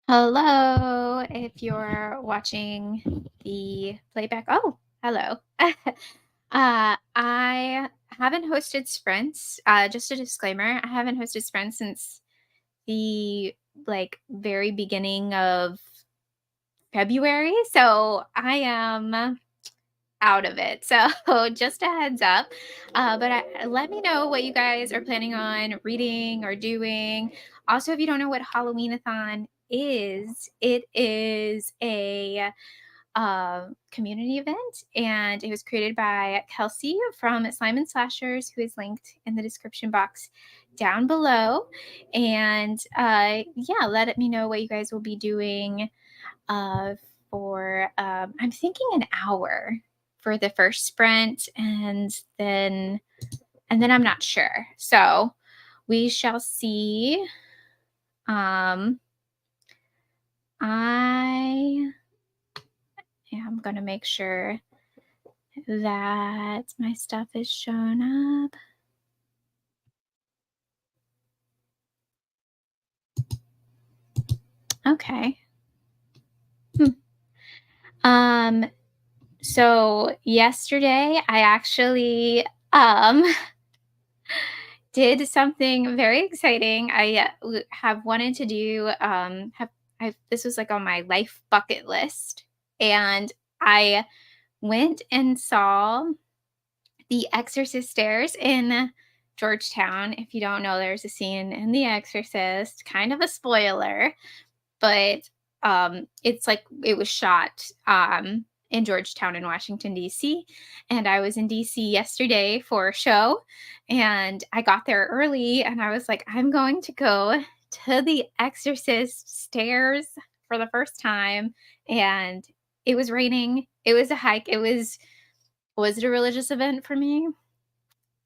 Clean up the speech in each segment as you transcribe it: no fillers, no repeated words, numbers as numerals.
Hello, if you're watching the playback. Oh, hello. I haven't hosted sprints. Just a disclaimer, I haven't hosted sprints since the very beginning of February. So I am out of it. So just a heads up. Let me know what you guys are planning on reading or doing. Also, if you don't know what Halloween-a-thon is, it is a community event, and it was created by Kelsi from Slime and Slashers, who is linked in the description box down below. And yeah, let me know what you guys will be doing uh, for I'm thinking an hour for the first sprint, and then I'm not sure. So we shall see. Um, I am going to make sure that my stuff is shown up. Okay. So yesterday I actually did something very exciting. I have wanted to do this was like on my life bucket list, and I went and saw The Exorcist stairs in Georgetown. If you don't know, there's a scene in The Exorcist, kind of a spoiler, but it's like it was shot in Georgetown in Washington D.C. And I was in D.C. yesterday for a show, and I got there early, and I was like, I'm going to go to The Exorcist stairs for the first time. And it was raining. It was a hike. Was it a religious event for me?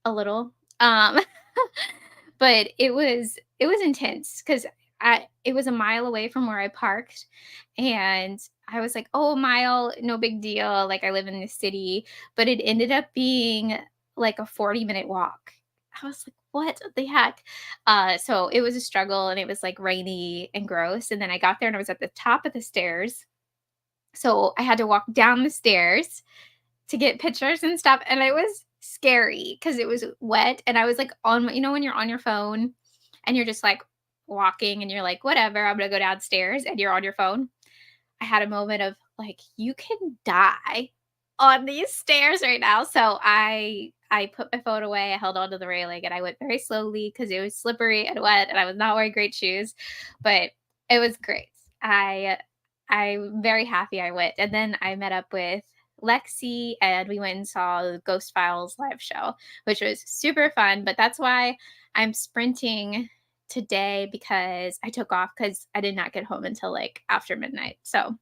A little. Um but it was intense because it was a mile away from where I parked, and I was like, "Oh, a mile, no big deal, like, I live in the city," but it ended up being like a 40-minute walk. I was like, "What the heck?" So it was a struggle, and it was, like, rainy and gross, and then I got there and I was at the top of the stairs, so I had to walk down the stairs to get pictures and stuff, and it was scary because it was wet, and I was, like, on my when you're on your phone and you're just, like, walking and you're like, "Whatever, I'm gonna go downstairs," and you're on your phone. I had a moment of, like, "You can die on these stairs right now," so I put my phone away, I held onto the railing, and I went very slowly because it was slippery and wet, and I was not wearing great shoes, but it was great. I'm very happy I went, and then I met up with Lexi, and we went and saw the Ghost Files live show, which was super fun, but that's why I'm sprinting today, because I took off because I did not get home until, like, after midnight, so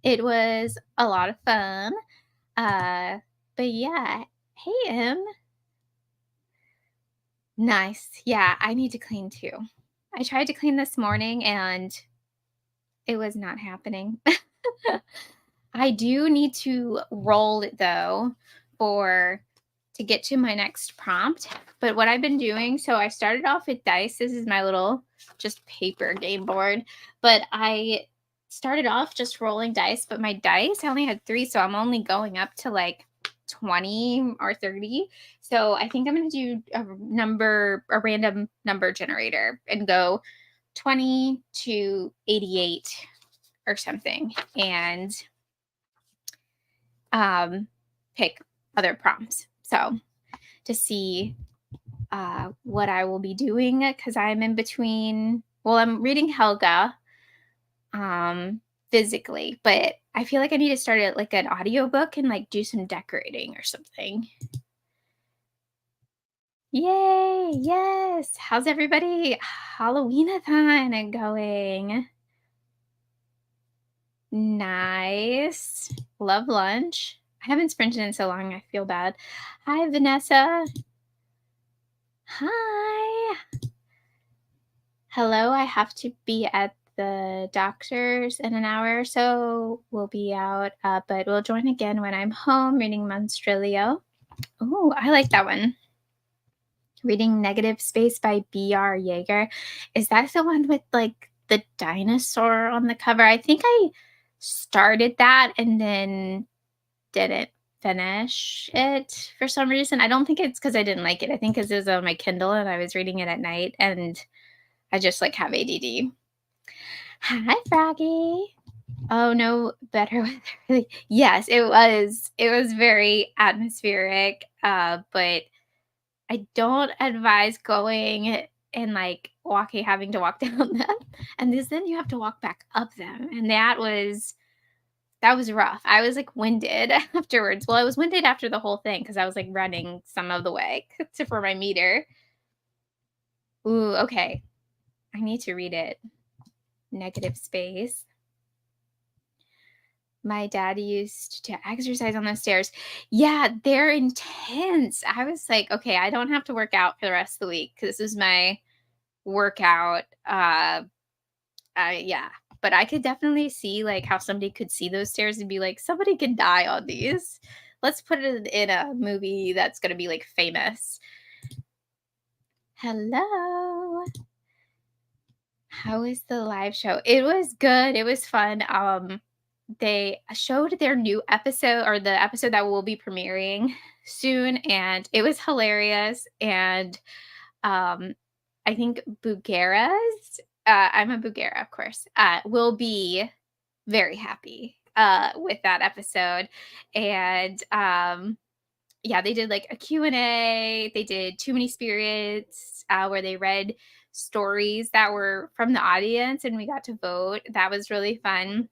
it was a lot of fun, uh, but yeah. Hey, Em. Nice. Yeah, I need to clean too. I tried to clean this morning, and it was not happening. I do need to roll it though for to get to my next prompt. But what I've been doing, so I started off with dice. This is my little just paper game board, but I started off just rolling dice, but my dice, I only had 3, so I'm only going up to like 20 or 30. So I think I'm going to do a random number generator and go 20 to 88 or something, and pick other prompts. So to see what I will be doing, because I'm in between. Well, I'm reading Helga physically, but I feel like I need to start it like an audiobook and like do some decorating or something. Yay! Yes. How's everybody Halloween-a-thon going? Nice. Love lunch. I haven't sprinted in so long, I feel bad. Hi, Vanessa. Hi. Hello, I have to be at the doctor's in an hour or so. We'll be out, but we'll join again when I'm home reading Monstrilio. Oh, I like that one. Reading Negative Space by B.R. Yeager. Is that the one with like the dinosaur on the cover. I think I started that and then didn't finish it for some reason. I don't think it's because I didn't like it. I think 'cause it was on my Kindle and I was reading it at night, and I just, like, have ADD. Hi, Froggy. Oh, no better weather. Yes, it was very atmospheric, but I don't advise going and, like, having to walk down them, and then you have to walk back up them, and that was rough. I was, like, winded afterwards. Well, I was winded after the whole thing because I was, like, running some of the way to for my meter. Ooh, okay. I need to read it. Negative space. My dad used to exercise on the stairs. Yeah, they're intense. I was like, "Okay, I don't have to work out for the rest of the week because this is my workout." Yeah, but I could definitely see, like, how somebody could see those stairs and be like, "Somebody could die on these. Let's put it in a movie that's gonna be, like, famous." Hello. How was the live show? It was good, it was fun. They showed their new episode, or the episode that will be premiering soon, and it was hilarious, and, um, I think Bugera's I'm a Bugera, of course, will be very happy, with that episode, and, yeah, they did, like, a Q&A, they did Too Many Spirits, where they read stories that were from the audience, and we got to vote. That was really fun.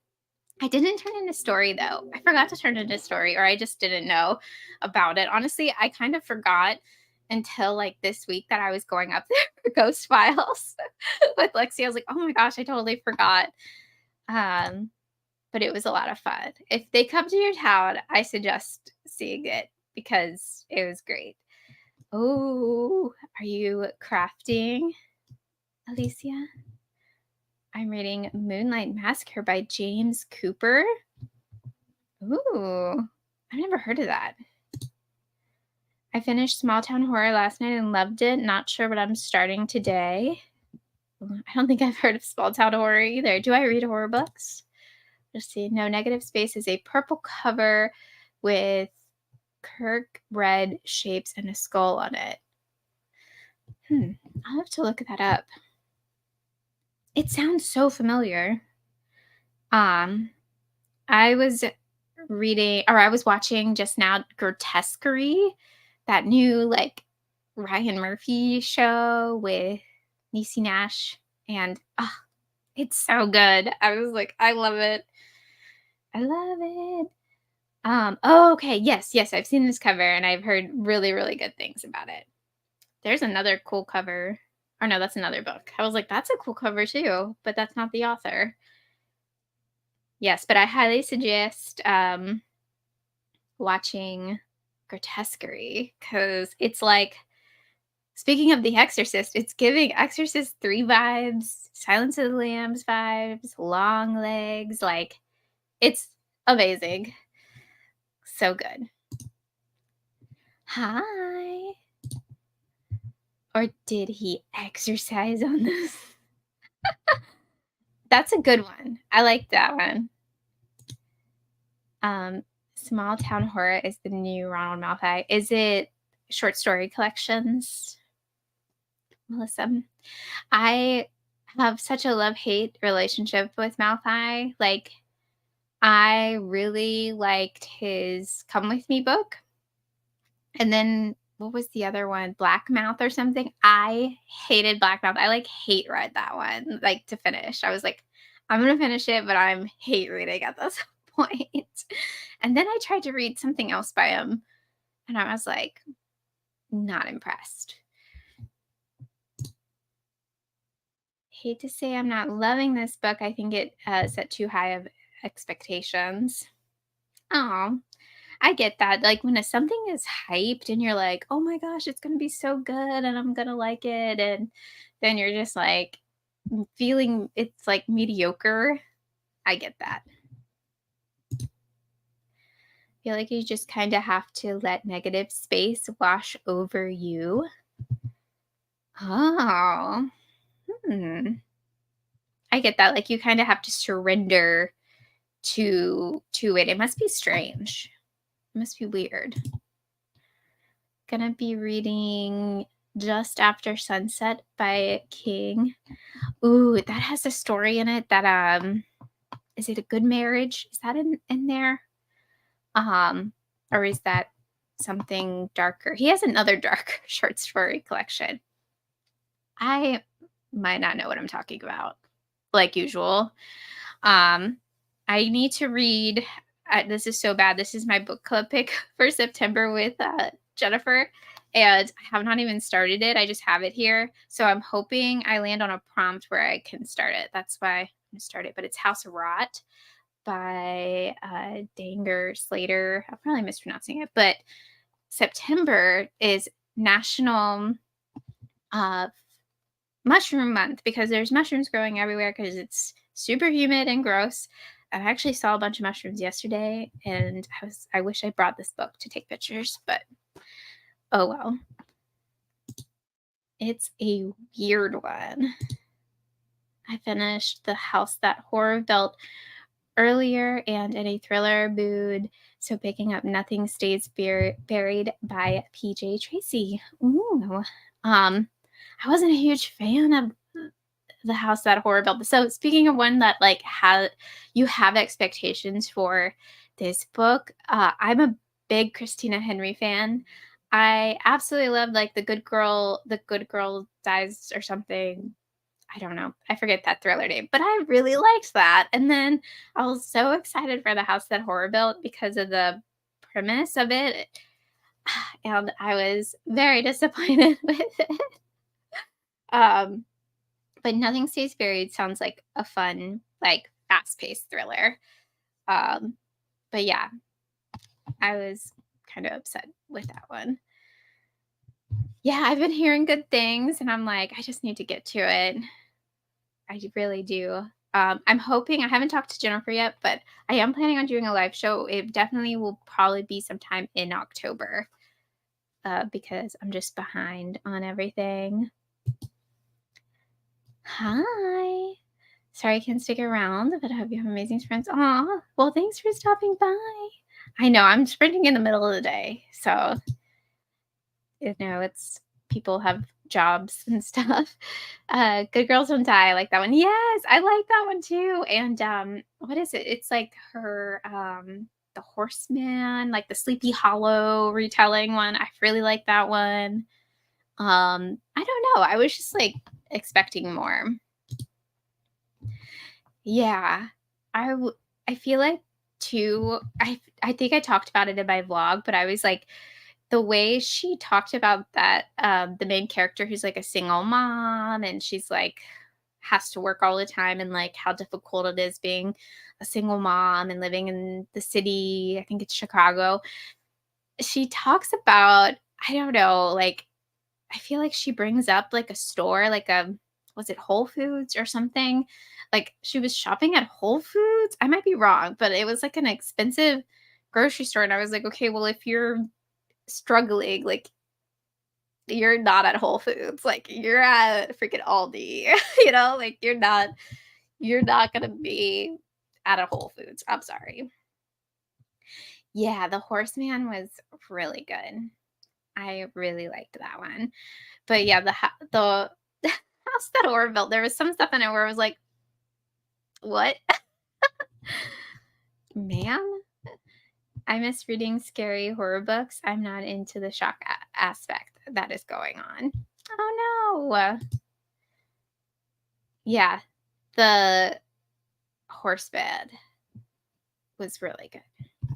I didn't turn in a story, though. I forgot to turn in a story, or I just didn't know about it. Honestly, I kind of forgot until, like, this week that I was going up there for Ghost Files with Lexi. I was like, "Oh my gosh, I totally forgot." Um, but it was a lot of fun. If they come to your town, I suggest seeing it because it was great. Oh, are you crafting, Alicia? I'm reading Moonlight Massacre by James Cooper. Ooh, I've never heard of that. I finished Small Town Horror last night and loved it. Not sure what I'm starting today. I don't think I've heard of Small Town Horror either. Do I read horror books? Let's see. No, Negative Space is a purple cover with Kirk red shapes and a skull on it. I'll have to look that up. It sounds so familiar. I was I was watching just now Grotesquerie, that new, like, Ryan Murphy show with Niecy Nash, and, it's so good. I was like, "I love it. I love it." Oh, okay, yes, yes, I've seen this cover, and I've heard really, really good things about it. There's another cool cover, or no, that's another book. I was like, "That's a cool cover too," but that's not the author. Yes, but I highly suggest, watching Grotesquerie because it's like, speaking of The Exorcist, it's giving Exorcist 3 vibes, Silence of the Lambs vibes, Long Legs, like, it's amazing. So good. Hi. Or did he exercise on this? That's a good one. I like that one. Um, Small Town Horror is the new Ronald Malfoy. Is it short story collections, Melissa? I have such a love-hate relationship with Malfoy. Like, I really liked his Come With Me book. And then what was the other one? Black Mouth or something? I hated Black Mouth. I, like, hate read that one, like, to finish. I was like, "I'm gonna finish it, but I'm hate reading at this point." And then I tried to read something else by him, and I was like, not impressed. Hate to say I'm not loving this book. I think it set too high of expectations. Oh, I get that. Like, when something is hyped and you're like, "Oh my gosh, it's gonna be so good and I'm gonna like it," and then you're just like feeling it's like mediocre. I get that. Feel like you just kind of have to let negative space wash over you. Oh, hmm. I get that. Like, you kind of have to surrender to it. It must be strange. It must be weird. Gonna be reading Just After Sunset by King. Ooh, that has a story in it that is it A Good Marriage? Is that in there? Or is that something darker? He has another dark short story collection. I might not know what I'm talking about, like usual. I need to read. This is so bad. This is my book club pick for September with Jennifer, and I have not even started it. I just have it here, so I'm hoping I land on a prompt where I can start it. That's why I'm gonna start it. But it's House of Rot by Danger Slater. I'm probably mispronouncing it, but September is National uh, Mushroom Month because there's mushrooms growing everywhere because it's super humid and gross. I actually saw a bunch of mushrooms yesterday, and I wish I brought this book to take pictures, but oh well. It's a weird one. I finished The House That Horror Built earlier and in a thriller mood, so picking up Nothing Stays Buried by PJ Tracy. Ooh. I wasn't a huge fan of The House That Horror Built. So speaking of one that like you have expectations for this book, I'm a big Christina Henry fan. I absolutely love like The Good Girl Dies or something. I don't know. I forget that thriller name, but I really liked that. And then I was so excited for The House That Horror Built because of the premise of it. And I was very disappointed with it. Um, but Nothing Stays Buried sounds like a fun, like fast-paced thriller. Um, but yeah, I was kind of upset with that one. Yeah, I've been hearing good things, and I'm like, I just need to get to it. I really do. I'm hoping I haven't talked to Jennifer yet, but I am planning on doing a live show. It definitely will probably be sometime in October because I'm just behind on everything. Hi. Sorry I can't stick around, but I hope you have amazing sprints. Aw, well, thanks for stopping by. I know, I'm sprinting in the middle of the day, so, it's people have jobs and stuff. Good Girls Don't Die, I like that one. Yes, I like that one too, and, what is it? It's like her, The Horseman, like the Sleepy Hollow retelling one. I really like that one. I don't know, I was just, like, expecting more. Yeah. I feel like too I think I talked about it in my vlog, but I was like the way she talked about that the main character who's like a single mom and she's like has to work all the time and like how difficult it is being a single mom and living in the city. I think it's Chicago. She talks about I don't know, like I feel like she brings up like a store, like a was it Whole Foods or something? Like she was shopping at Whole Foods. I might be wrong, but it was like an expensive grocery store. And I was like, okay, well, if you're struggling, like you're not at Whole Foods, like you're at freaking Aldi, like you're not gonna be at a Whole Foods. I'm sorry. Yeah, the Horseman was really good. I really liked that one. But yeah, the House That Horror Built, there was some stuff in it where I was like, "What? Ma'am? I miss reading scary horror books. I'm not into the shock aspect that is going on." Oh, no. Yeah, the horse bed was really good.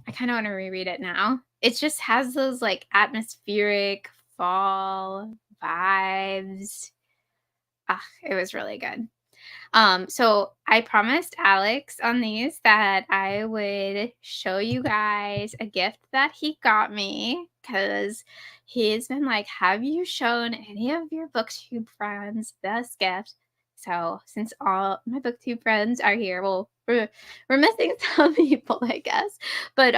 I kinda wanna reread it now. It just has those, like, atmospheric fall vibes. Ah, it was really good. So I promised Alex on these that I would show you guys a gift that he got me because he's been like, have you shown any of your booktube friends this gift? So since all my booktube friends are here, well, we're missing some people, I guess. But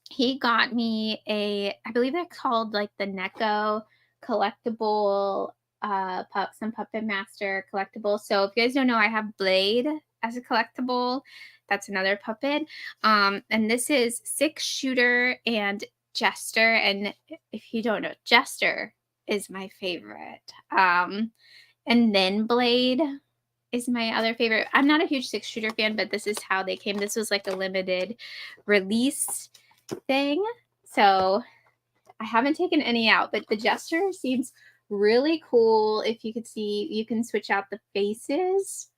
he got me I believe they're called like the Necco collectible some Puppet Master collectibles. So if you guys don't know, I have Blade as a collectible. That's another puppet. And this is Six Shooter and Jester. And if you don't know, Jester is my favorite. And then Blade is my other favorite. I'm not a huge Six Shooter fan, but this is how they came. This was like a limited release thing. So I haven't taken any out, but the Jester seems really cool. If you could see, you can switch out the faces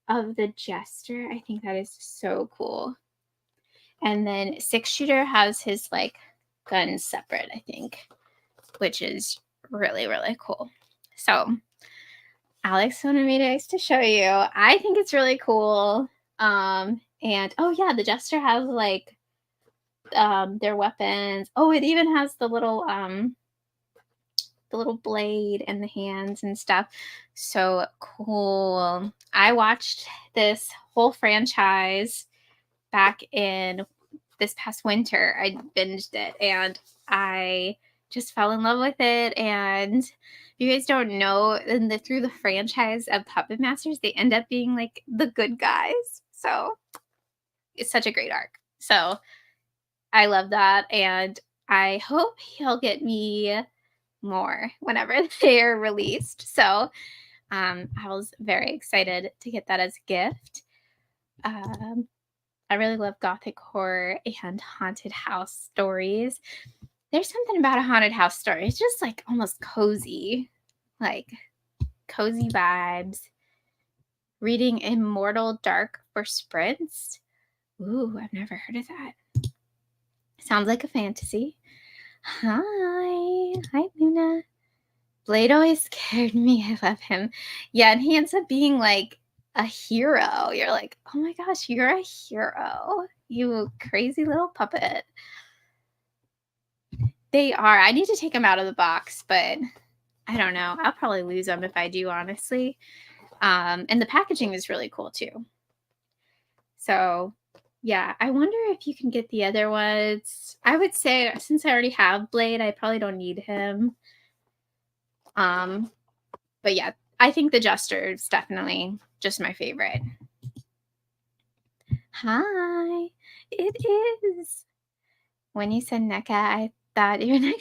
of the Jester. I think that is so cool. And then Six Shooter has his like guns separate, I think, which is really, really cool. So Alex wanted me to show you. I think it's really cool. And oh yeah, the Jester has like their weapons. Oh, it even has the little blade and the hands and stuff. So cool. I watched this whole franchise back in this past winter. I binged it and I just fell in love with it. And if you guys don't know, through the franchise of Puppet Masters, they end up being like the good guys. So it's such a great arc. So I love that. And I hope he'll get me more whenever they're released. So I was very excited to get that as a gift. I really love gothic horror and haunted house stories. There's something about a haunted house story. It's just like almost cozy, like cozy vibes. Reading Immortal Dark for Sprints. Ooh, I've never heard of that. Sounds like a fantasy. Hi Luna. Blade always scared me. I love him. Yeah, and he ends up being like a hero. You're like, oh my gosh, you're a hero. You crazy little puppet. They are. I need to take them out of the box, but I don't know. I'll probably lose them if I do, honestly. And the packaging is really cool too. So yeah, I wonder if you can get the other ones. I would say since I already have Blade, I probably don't need him. But yeah, I think the Jester is definitely just my favorite. Hi, it is. When you said NECA, I thought you were NECA.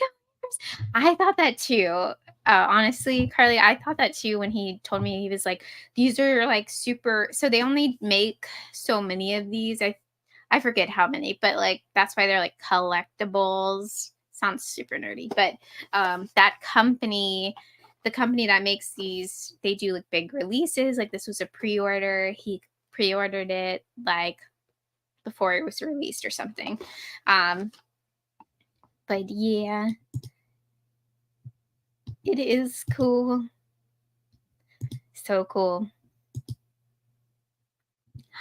I thought that too. Honestly, Carly, I thought that too when he told me. He was like, these are like super. So they only make so many of these. I forget how many, but like that's why they're like collectibles. Sounds super nerdy, but that company, the company that makes these, they do like big releases. Like this was a pre-order. He pre-ordered it like before it was released or something. But yeah, it is cool. So cool.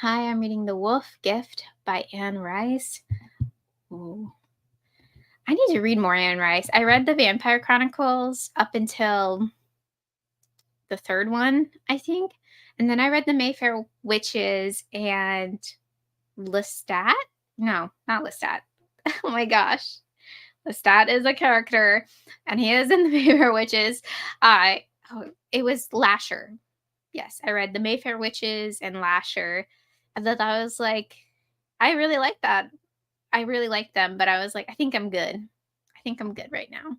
Hi, I'm reading The Wolf Gift by Anne Rice. Ooh. I need to read more Anne Rice. I read the Vampire Chronicles up until the third one, I think. And then I read the Mayfair Witches and Lestat. No, not Lestat. Oh my gosh. Lestat is a character and he is in the Mayfair Witches. It was Lasher. Yes, I read the Mayfair Witches and Lasher. And then I was like, I really like that. I really like them, but I was like, I think I'm good. I think I'm good right now.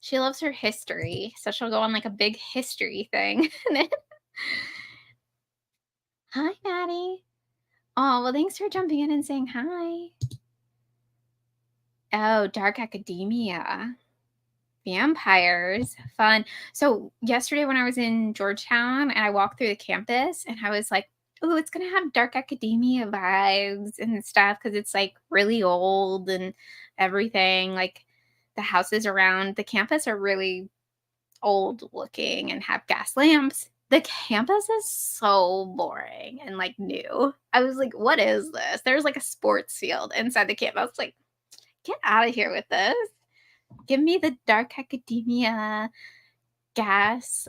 She loves her history, so she'll go on like a big history thing. Hi, Maddie. Oh, well, thanks for jumping in and saying hi. Oh, Dark Academia. Vampires. Fun. So yesterday when I was in Georgetown and I walked through the campus and I was like, oh, it's going to have Dark Academia vibes and stuff because it's like really old and everything. Like the houses around the campus are really old looking and have gas lamps. The campus is so boring and like new. I was like, what is this? There's like a sports field inside the campus. I was like, get out of here with this. Give me the Dark Academia gas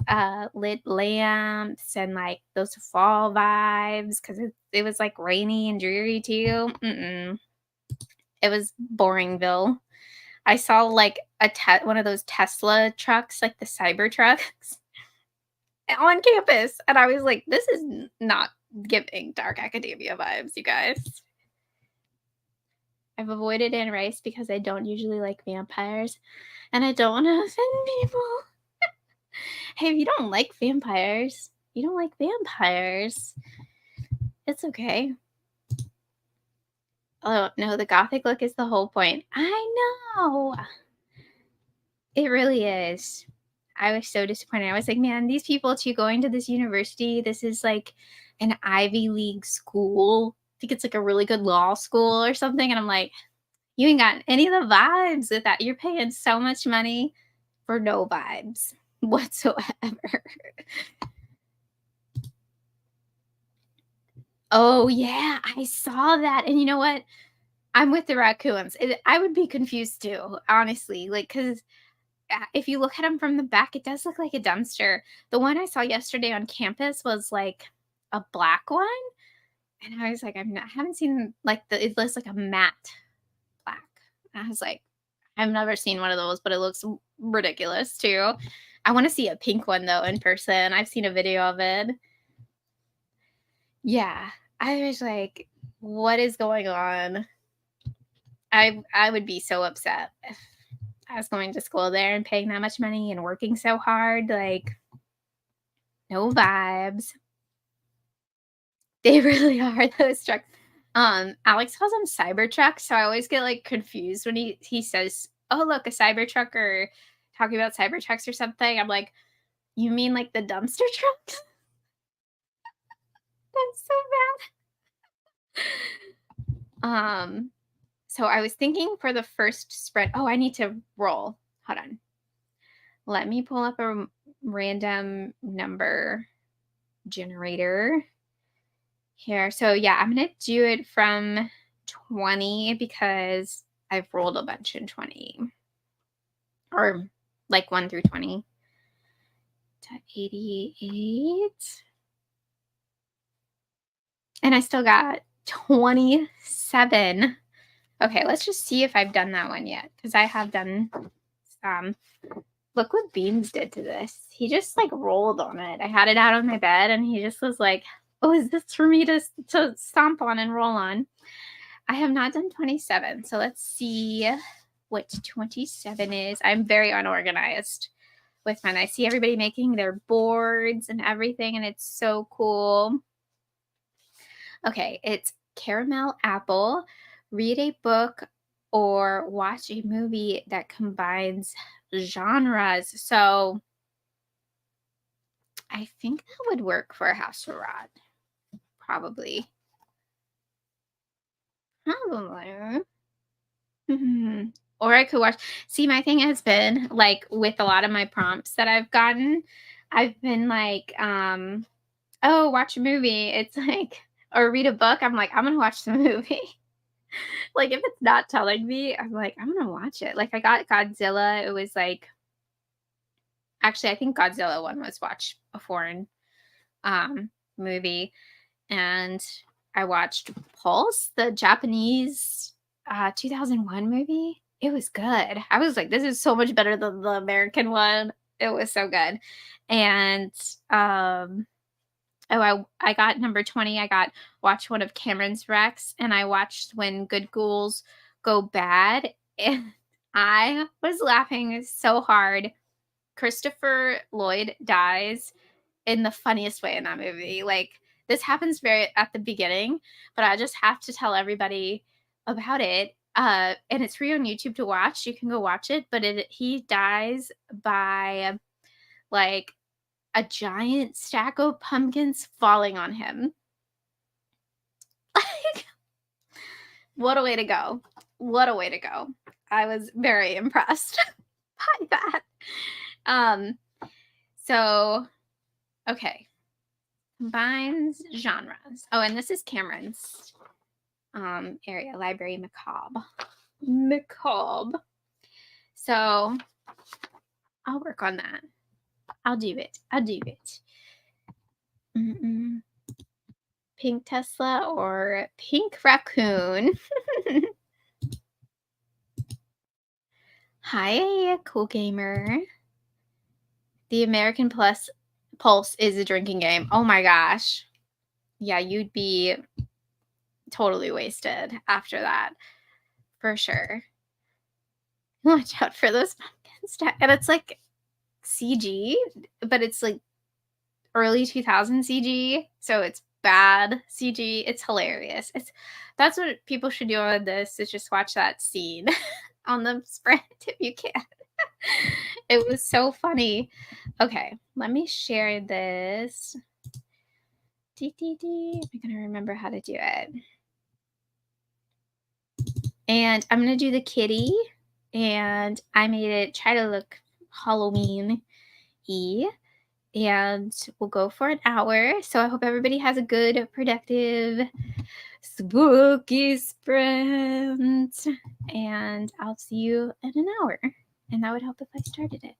lit lamps and like those fall vibes because it was like rainy and dreary too. It was Boringville. I saw like one of those Tesla trucks, like the Cyber trucks. on campus. And I was like, this is not giving dark academia vibes, you guys. I've avoided Anne Rice because I don't usually like vampires and I don't want to offend people. Hey, if you don't like vampires, you don't like vampires. It's okay. Oh, no, the gothic look is the whole point. I know. It really is. I was so disappointed. I was like, man, these people too going to this university, this is like an Ivy League school. I think it's like a really good law school or something. And I'm like, you ain't got any of the vibes with that. You're paying so much money for no vibes whatsoever. Oh, yeah, I saw that. And you know what? I'm with the raccoons. I would be confused too, honestly. Like, because if you look at them from the back, it does look like a dumpster. The one I saw yesterday on campus was like a black one. And I was like, I haven't seen like it looks like a matte black. And I was like, I've never seen one of those, but it looks ridiculous too. I want to see a pink one though in person. I've seen a video of it. Yeah. I was like, what is going on? I would be so upset if I was going to school there and paying that much money and working so hard. Like, no vibes. They really are, those trucks. Alex calls them Cybertrucks, so I always get like confused when he says, "Oh, look, a Cybertruck," or talking about Cybertrucks or something. I'm like, you mean like the dumpster trucks? That's so bad. So I was thinking for the first spread. Oh, I need to roll. Hold on. Let me pull up a random number generator here. So yeah, I'm gonna do it from 20 because I've rolled a bunch in 20. Or like 1 through 20 to 88. And I still got 27. Okay, let's just see if I've done that one yet. Because I have done some. Look what Beans did to this. He just like rolled on it. I had it out on my bed and he just was like, oh, is this for me to stomp on and roll on? I have not done 27. So let's see what 27 is. I'm very unorganized with mine. I see everybody making their boards and everything, and it's so cool. Okay, it's caramel apple, read a book, or watch a movie that combines genres. So I think that would work for a house rod. Probably. Probably. Or I could watch. See, my thing has been like with a lot of my prompts that I've gotten, I've been like, oh, watch a movie. It's like, or read a book. I'm like, I'm gonna watch the movie. Like if it's not telling me, I'm like, I'm gonna watch it. Like I got Godzilla. It was like, actually, I think Godzilla one was watch a foreign movie, and I watched Pulse, the Japanese 2001 movie. It was good. I was like, this is so much better than the American one. It was so good. And I got number 20. I got watch one of Cameron's Rex, and I watched When Good Ghouls Go Bad, and I was laughing so hard. Christopher Lloyd dies in the funniest way in that movie. Like this happens very at the beginning, but I just have to tell everybody about it. And it's free on YouTube to watch. You can go watch it, but he dies by like a giant stack of pumpkins falling on him. Like, what a way to go. What a way to go. I was very impressed by that. So okay. Combines genres. Oh, and this is Cameron's area, Library Macabre. Macabre. So I'll work on that. I'll do it. Pink Tesla or pink raccoon. Hi, cool gamer. The American Plus Pulse is a drinking game. Oh my gosh. Yeah, you'd be totally wasted after that, for sure. Watch out for those pumpkins. And it's like CG, but it's like early 2000 CG, so it's bad CG. It's hilarious. That's what people should do on this, is just watch that scene on the sprint if you can. It was so funny. Okay, let me share this. Am I gonna remember how to do it? And I'm gonna do the kitty, and I made it try to look Halloween-y, and we'll go for an hour. So I hope everybody has a good, productive, spooky sprint, and I'll see you in an hour. And that would help if I started it.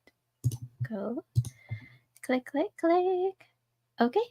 Go, click, click, click. Okay.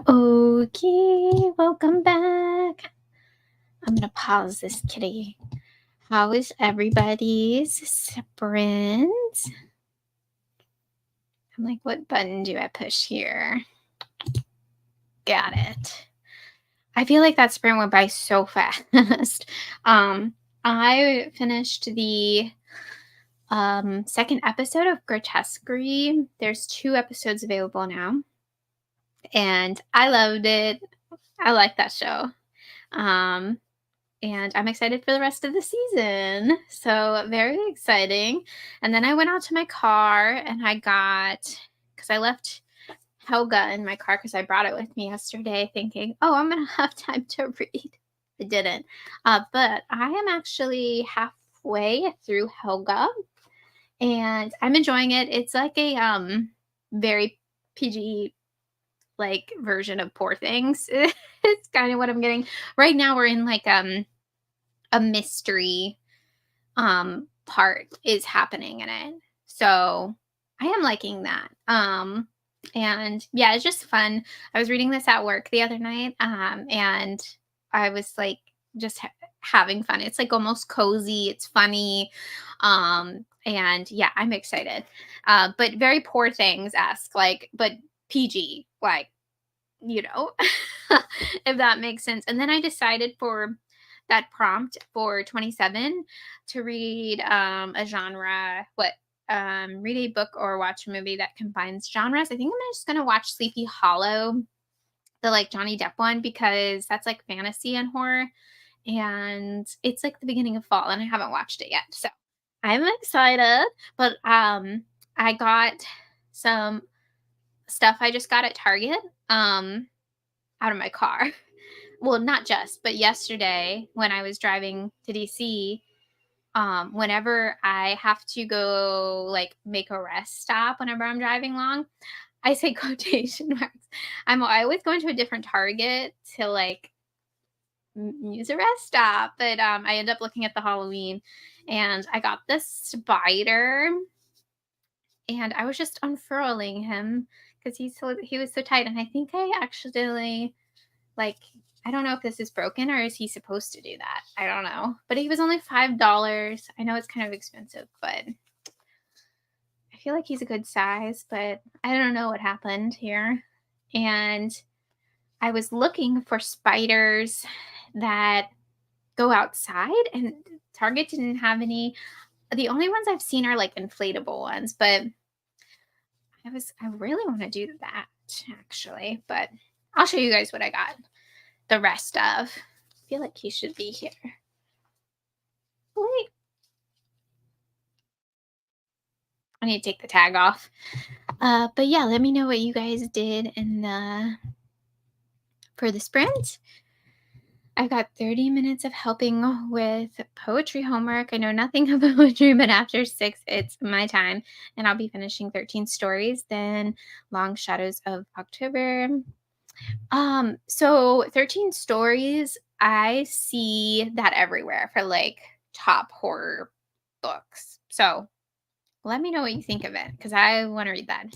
Okay, welcome back. I'm gonna pause this kitty. How is everybody's sprint? I'm like, what button do I push here? Got it. I feel like that sprint went by so fast. I finished the second episode of Grotesquerie. There's 2 episodes available now, and I loved it. I like that show. Um, and I'm excited for the rest of the season. So very exciting. And then I went out to my car and because I left Helga in my car because I brought it with me yesterday thinking, oh, I'm going to have time to read. I didn't. But I am actually halfway through Helga and I'm enjoying it. It's like a very PG like version of Poor Things. It's kind of what I'm getting. Right now we're in like a mystery part is happening in it. So I am liking that. And yeah, it's just fun. I was reading this at work the other night and I was like just having fun. It's like almost cozy, it's funny. And yeah, I'm excited. But very Poor Things esque, like, but PG, like, you know, if that makes sense. And then I decided for that prompt for 27 to read a genre, read a book or watch a movie that combines genres. I think I'm just gonna watch Sleepy Hollow, the like Johnny Depp one, because that's like fantasy and horror. And it's like the beginning of fall and I haven't watched it yet. So I'm excited. But I got some stuff I just got at Target out of my car. Well, not just, but yesterday when I was driving to DC, whenever I have to go like make a rest stop whenever I'm driving long, I say quotation marks. I always go into a different Target to like use a rest stop, but I end up looking at the Halloween and I got this spider and I was just unfurling him because he was so tight and I think I accidentally like I don't know if this is broken or is he supposed to do that? I don't know. But he was only $5. I know it's kind of expensive, but I feel like he's a good size, but I don't know what happened here. And I was looking for spiders that go outside and Target didn't have any. The only ones I've seen are like inflatable ones, but I really want to do that actually, but I'll show you guys what I got. The rest of. I feel like he should be here. Wait. I need to take the tag off. But yeah, let me know what you guys did for the sprint. I've got 30 minutes of helping with poetry homework. I know nothing about poetry, but after 6, it's my time. And I'll be finishing 13 stories, then Long Shadows of October. So 13 stories, I see that everywhere for like top horror books. So let me know what you think of it because I want to read that.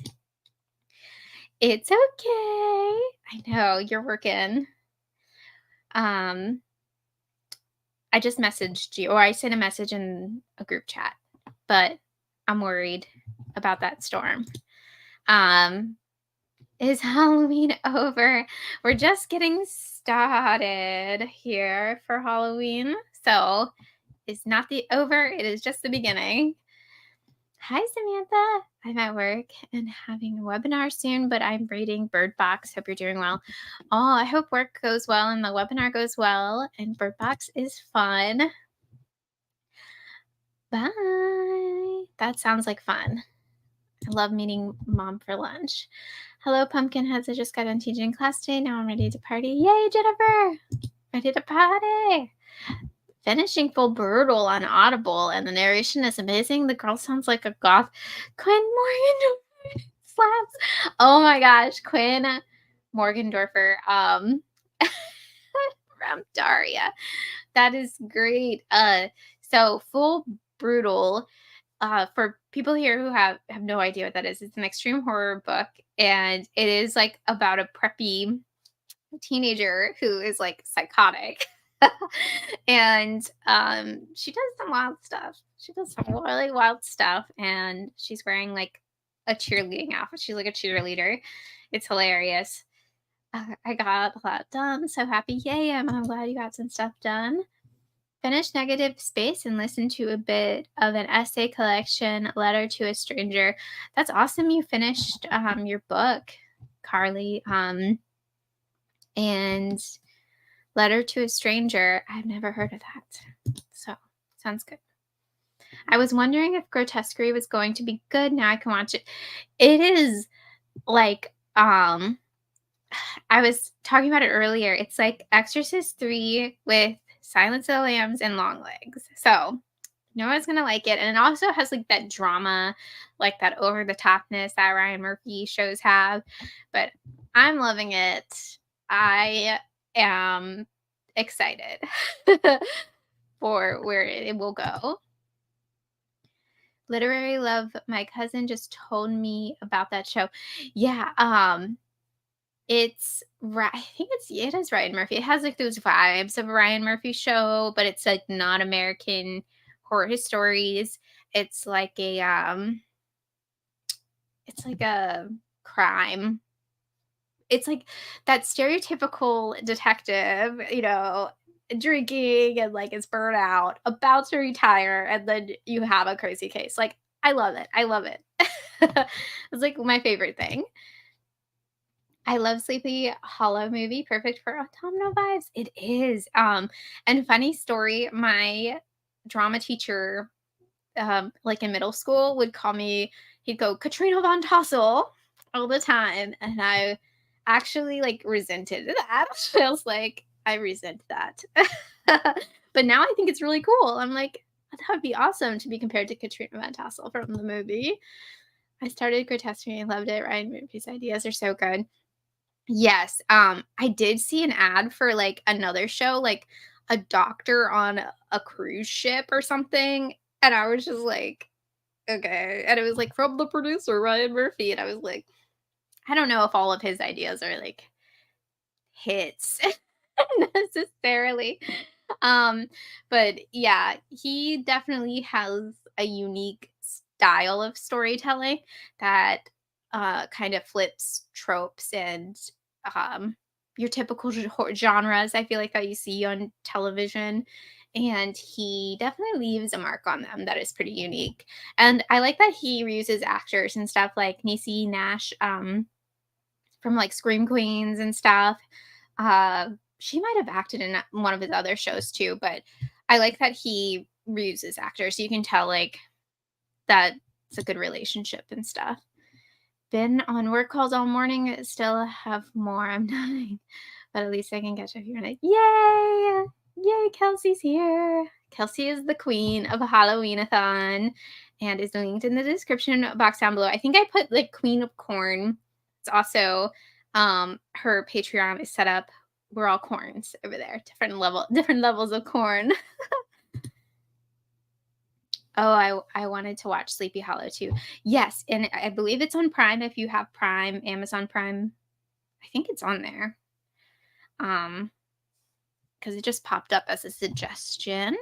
It's okay. I know you're working. I just messaged you or I sent a message in a group chat, but I'm worried about that storm. Is Halloween over? We're just getting started here for Halloween. So it's not the over, it is just the beginning. Hi, Samantha. I'm at work and having a webinar soon, but I'm reading Bird Box. Hope you're doing well. Oh, I hope work goes well and the webinar goes well and Bird Box is fun. Bye. That sounds like fun. I love meeting mom for lunch. Hello, Pumpkinheads. I just got done teaching class today. Now I'm ready to party. Yay, Jennifer! Ready to party. Finishing Full Brutal on Audible, and the narration is amazing. The girl sounds like a goth. Quinn Morgendorfer slaps. Oh my gosh, Quinn Morgendorfer from Daria. That is great. So Full Brutal, for people here who have no idea what that is, it's an extreme horror book, and it is like about a preppy teenager who is like psychotic. And she does some wild stuff. She does some really wild stuff, and she's wearing like a cheerleading outfit. She's like a cheerleader. It's hilarious. I got a lot done. So happy. Yay. I'm glad you got some stuff done. Finish Negative Space and listen to a bit of an essay collection, Letter to a Stranger. That's awesome. You finished your book, Carly. And Letter to a Stranger. I've never heard of that. So sounds good. I was wondering if Grotesquerie was going to be good. Now I can watch it. It is like I was talking about it earlier. It's like Exorcist 3 with Silence of the Lambs and Long Legs. So Noah's gonna like it. And it also has like that drama, like that over the topness that Ryan Murphy shows have. But I'm loving it. I am excited for where it will go. Literary Love, my cousin just told me about that show. Yeah, it's right. I think it is Ryan Murphy. It has like those vibes of a Ryan Murphy show, but it's like not American horror stories. It's like a crime. It's like that stereotypical detective, drinking and like is burnt out, about to retire, and then you have a crazy case. Like, I love it. I love it. It's like my favorite thing. I love Sleepy Hollow movie, perfect for autumnal vibes. It is. And funny story, my drama teacher, like in middle school, would call me, he'd go, Katrina Von Tassel all the time. And I actually like resented that. I was like, I resent that. But now I think it's really cool. I'm like, that would be awesome to be compared to Katrina Van Tassel from the movie. I started Grotesquerie and loved it. Ryan Murphy's ideas are so good. Yes, I did see an ad for like another show, like a doctor on a cruise ship or something, and I was just like, okay. And it was like from the producer Ryan Murphy, and I was like, I don't know if all of his ideas are like hits necessarily. But yeah, he definitely has a unique style of storytelling that kind of flips tropes and your typical genres, I feel like, that you see on television. And he definitely leaves a mark on them that is pretty unique. And I like that he reuses actors and stuff like Niecy Nash, from like Scream Queens and stuff. She might have acted in one of his other shows too, but I like that he reuses actors. So you can tell like that it's a good relationship and stuff. Been on work calls all morning. Still have more. I'm dying, but at least I can catch up here tonight. Yay! Yay! Kelsi's here. Kelsi is the queen of a Halloween-a-thon, and is linked in the description box down below. I think I put like Queen of Corn. It's also her Patreon is set up. We're all corns over there. Different levels of corn. Oh, I wanted to watch Sleepy Hollow too. Yes, and I believe it's on Prime. If you have Prime, Amazon Prime, I think it's on there. Because it just popped up as a suggestion.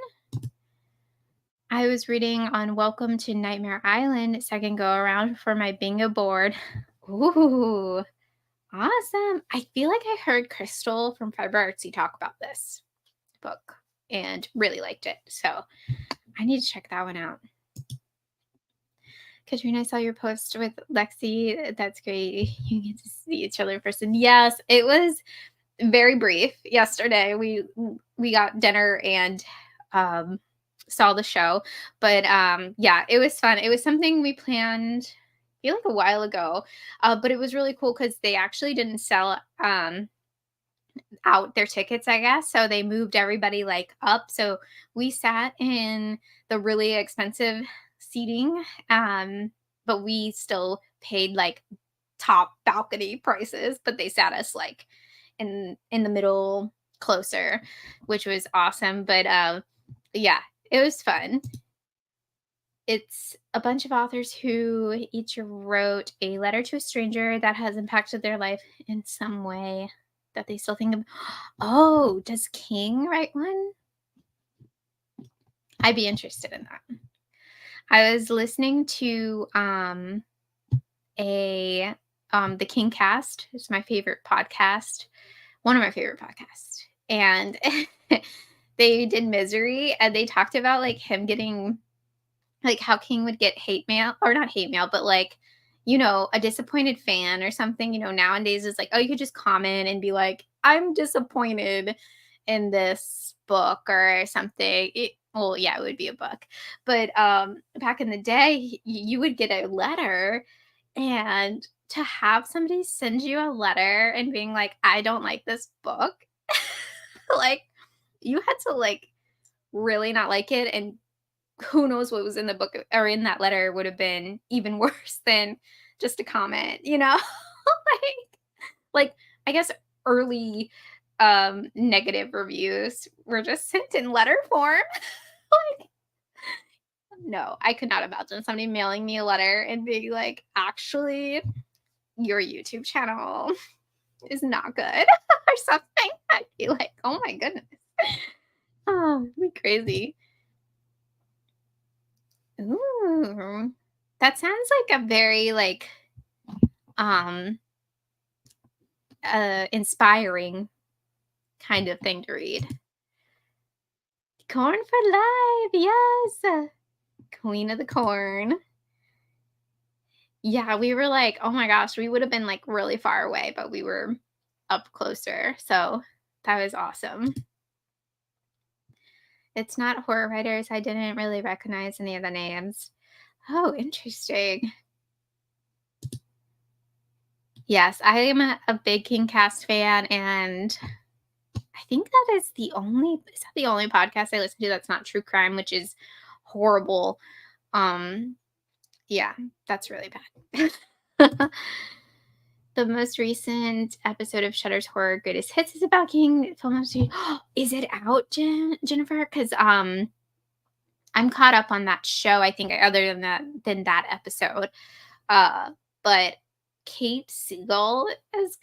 I was reading on Welcome to Nightmare Island, second go around for my bingo board. Ooh, awesome. I feel like I heard Crystal from Fiber Artsy talk about this book and really liked it. So I need to check that one out. Katrina, I saw your post with Lexi. That's great. You get to see each other in person. Yes, it was very brief. Yesterday, we got dinner and saw the show. But yeah, it was fun. It was something we planned, I feel like a while ago. But it was really cool because they actually didn't sell out their tickets, I guess. So they moved everybody like up. So we sat in the really expensive seating, but we still paid like top balcony prices, but they sat us like in the middle closer, which was awesome. But yeah, it was fun. It's a bunch of authors who each wrote a letter to a stranger that has impacted their life in some way. that they still think of. Oh, does King write one? I'd be interested in that. I was listening to a the King Cast. It's my favorite podcast, one of my favorite podcasts. And they did Misery, and they talked about like him getting like how King would get hate mail, or not hate mail, but like, a disappointed fan or something. Nowadays it's like, oh, you could just comment and be like, I'm disappointed in this book or something. Well, yeah, it would be a book. But back in the day, you would get a letter, and to have somebody send you a letter and being like, I don't like this book, like you had to like really not like it, and who knows what was in the book or in that letter would have been even worse than just a comment. like I guess early negative reviews were just sent in letter form. Like, no, I could not imagine somebody mailing me a letter and being like, actually, your YouTube channel is not good or something. I'd be like, oh my goodness. Oh, it'd be crazy. Ooh, that sounds like a very like um inspiring kind of thing to read. Corn for life, yes. Queen of the corn. Yeah, we were like, oh my gosh, we would have been like really far away, but we were up closer. So that was awesome. It's not horror writers. I didn't really recognize any of the names. Oh, interesting. Yes, I am a big King Cast fan, and I think is that the only podcast I listen to that's not true crime, which is horrible. Um, yeah, that's really bad. The most recent episode of Shudder's Horror Greatest Hits is about King Film Industry. Is it out, Jennifer? Because I'm caught up on that show. I think other than that episode. But Kate Siegel is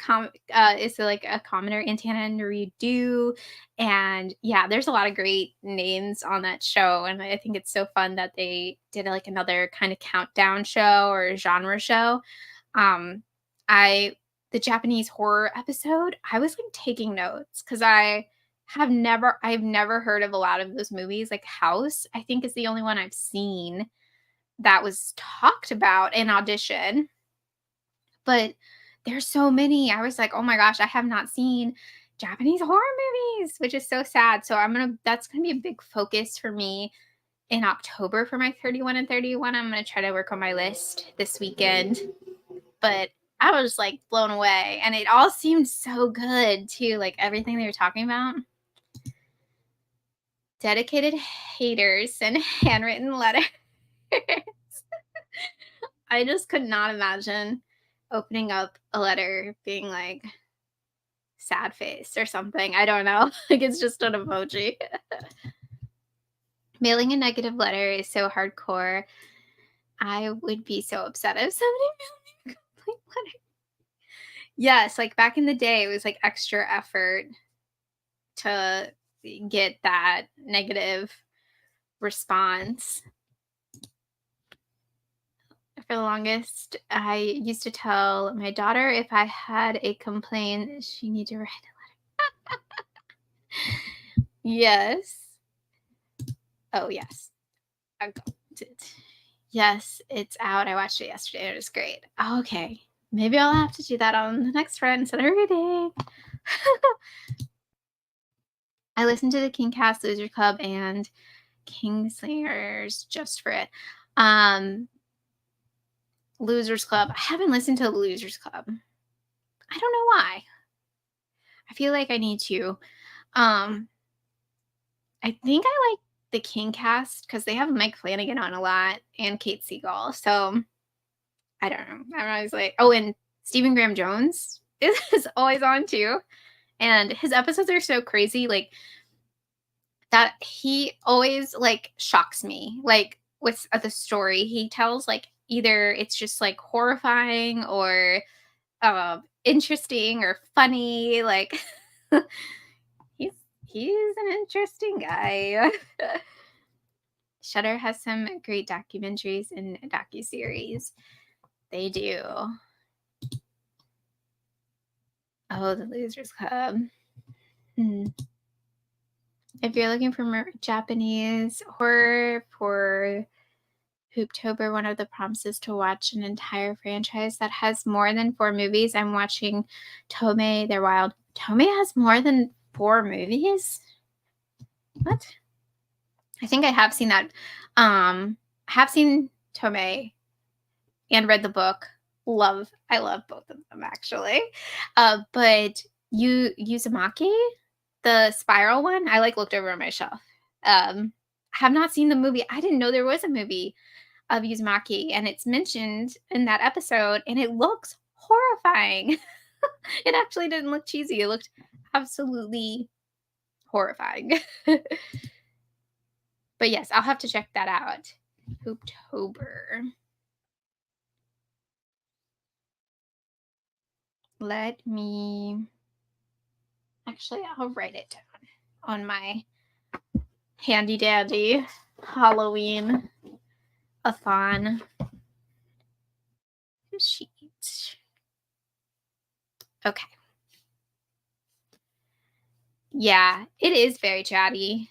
like a commoner in Tana and Redo, and yeah, there's a lot of great names on that show, and I think it's so fun that they did like another kind of countdown show or genre show. Um, I the Japanese horror episode, I was like taking notes because I've never heard of a lot of those movies. Like House, I think is the only one I've seen that was talked about in Audition, but there's so many. I was like, "Oh my gosh, I have not seen Japanese horror movies," which is so sad. So that's gonna be a big focus for me in October for my 31 and 31. I'm gonna try to work on my list this weekend. But I was like blown away, and it all seemed so good too, like everything they were talking about. Dedicated haters and handwritten letters. I just could not imagine opening up a letter being like sad face or something. I don't know. Like it's just an emoji. Mailing a negative letter is so hardcore. I would be so upset if somebody mailed me a complaint letter. Yes, like back in the day, it was like extra effort to get that negative response. For the longest, I used to tell my daughter if I had a complaint, she need to write a letter. Yes. Oh, yes. I got it. Yes, it's out. I watched it yesterday. It was great. Okay. Maybe I'll have to do that on the next Friends that are reading. I listened to the King Cast Loser Club and Kingslingers just for it. Losers Club. I haven't listened to the Losers Club. I don't know why. I feel like I need to. I think I like the King Cast because they have Mike Flanagan on a lot and Kate Siegel. So I don't know. I'm always like, oh, and Stephen Graham Jones is always on too. And his episodes are so crazy, like that he always like shocks me. Like with the story he tells, like either it's just like horrifying or interesting or funny. Like he's he's an interesting guy. Shudder has some great documentaries and docuseries. They do. Oh, the Losers Club. Hmm. If you're looking for more Japanese horror for Hooptober, one of the prompts is to watch an entire franchise that has more than 4 movies. I'm watching Tomei, They're Wild. Tomei has more than 4 movies? What? I think I have seen that. I have seen Tomei and read the book. I love both of them actually. But Uzumaki, the spiral one, I like looked over on my shelf. Have not seen the movie. I didn't know there was a movie of Uzumaki, and it's mentioned in that episode, and it looks horrifying. It actually didn't look cheesy. It looked absolutely horrifying. But yes, I'll have to check that out. Hooptober. Let me actually, I'll write it down on my handy dandy Halloween-a-thon sheet. Okay. Yeah, it is very chatty.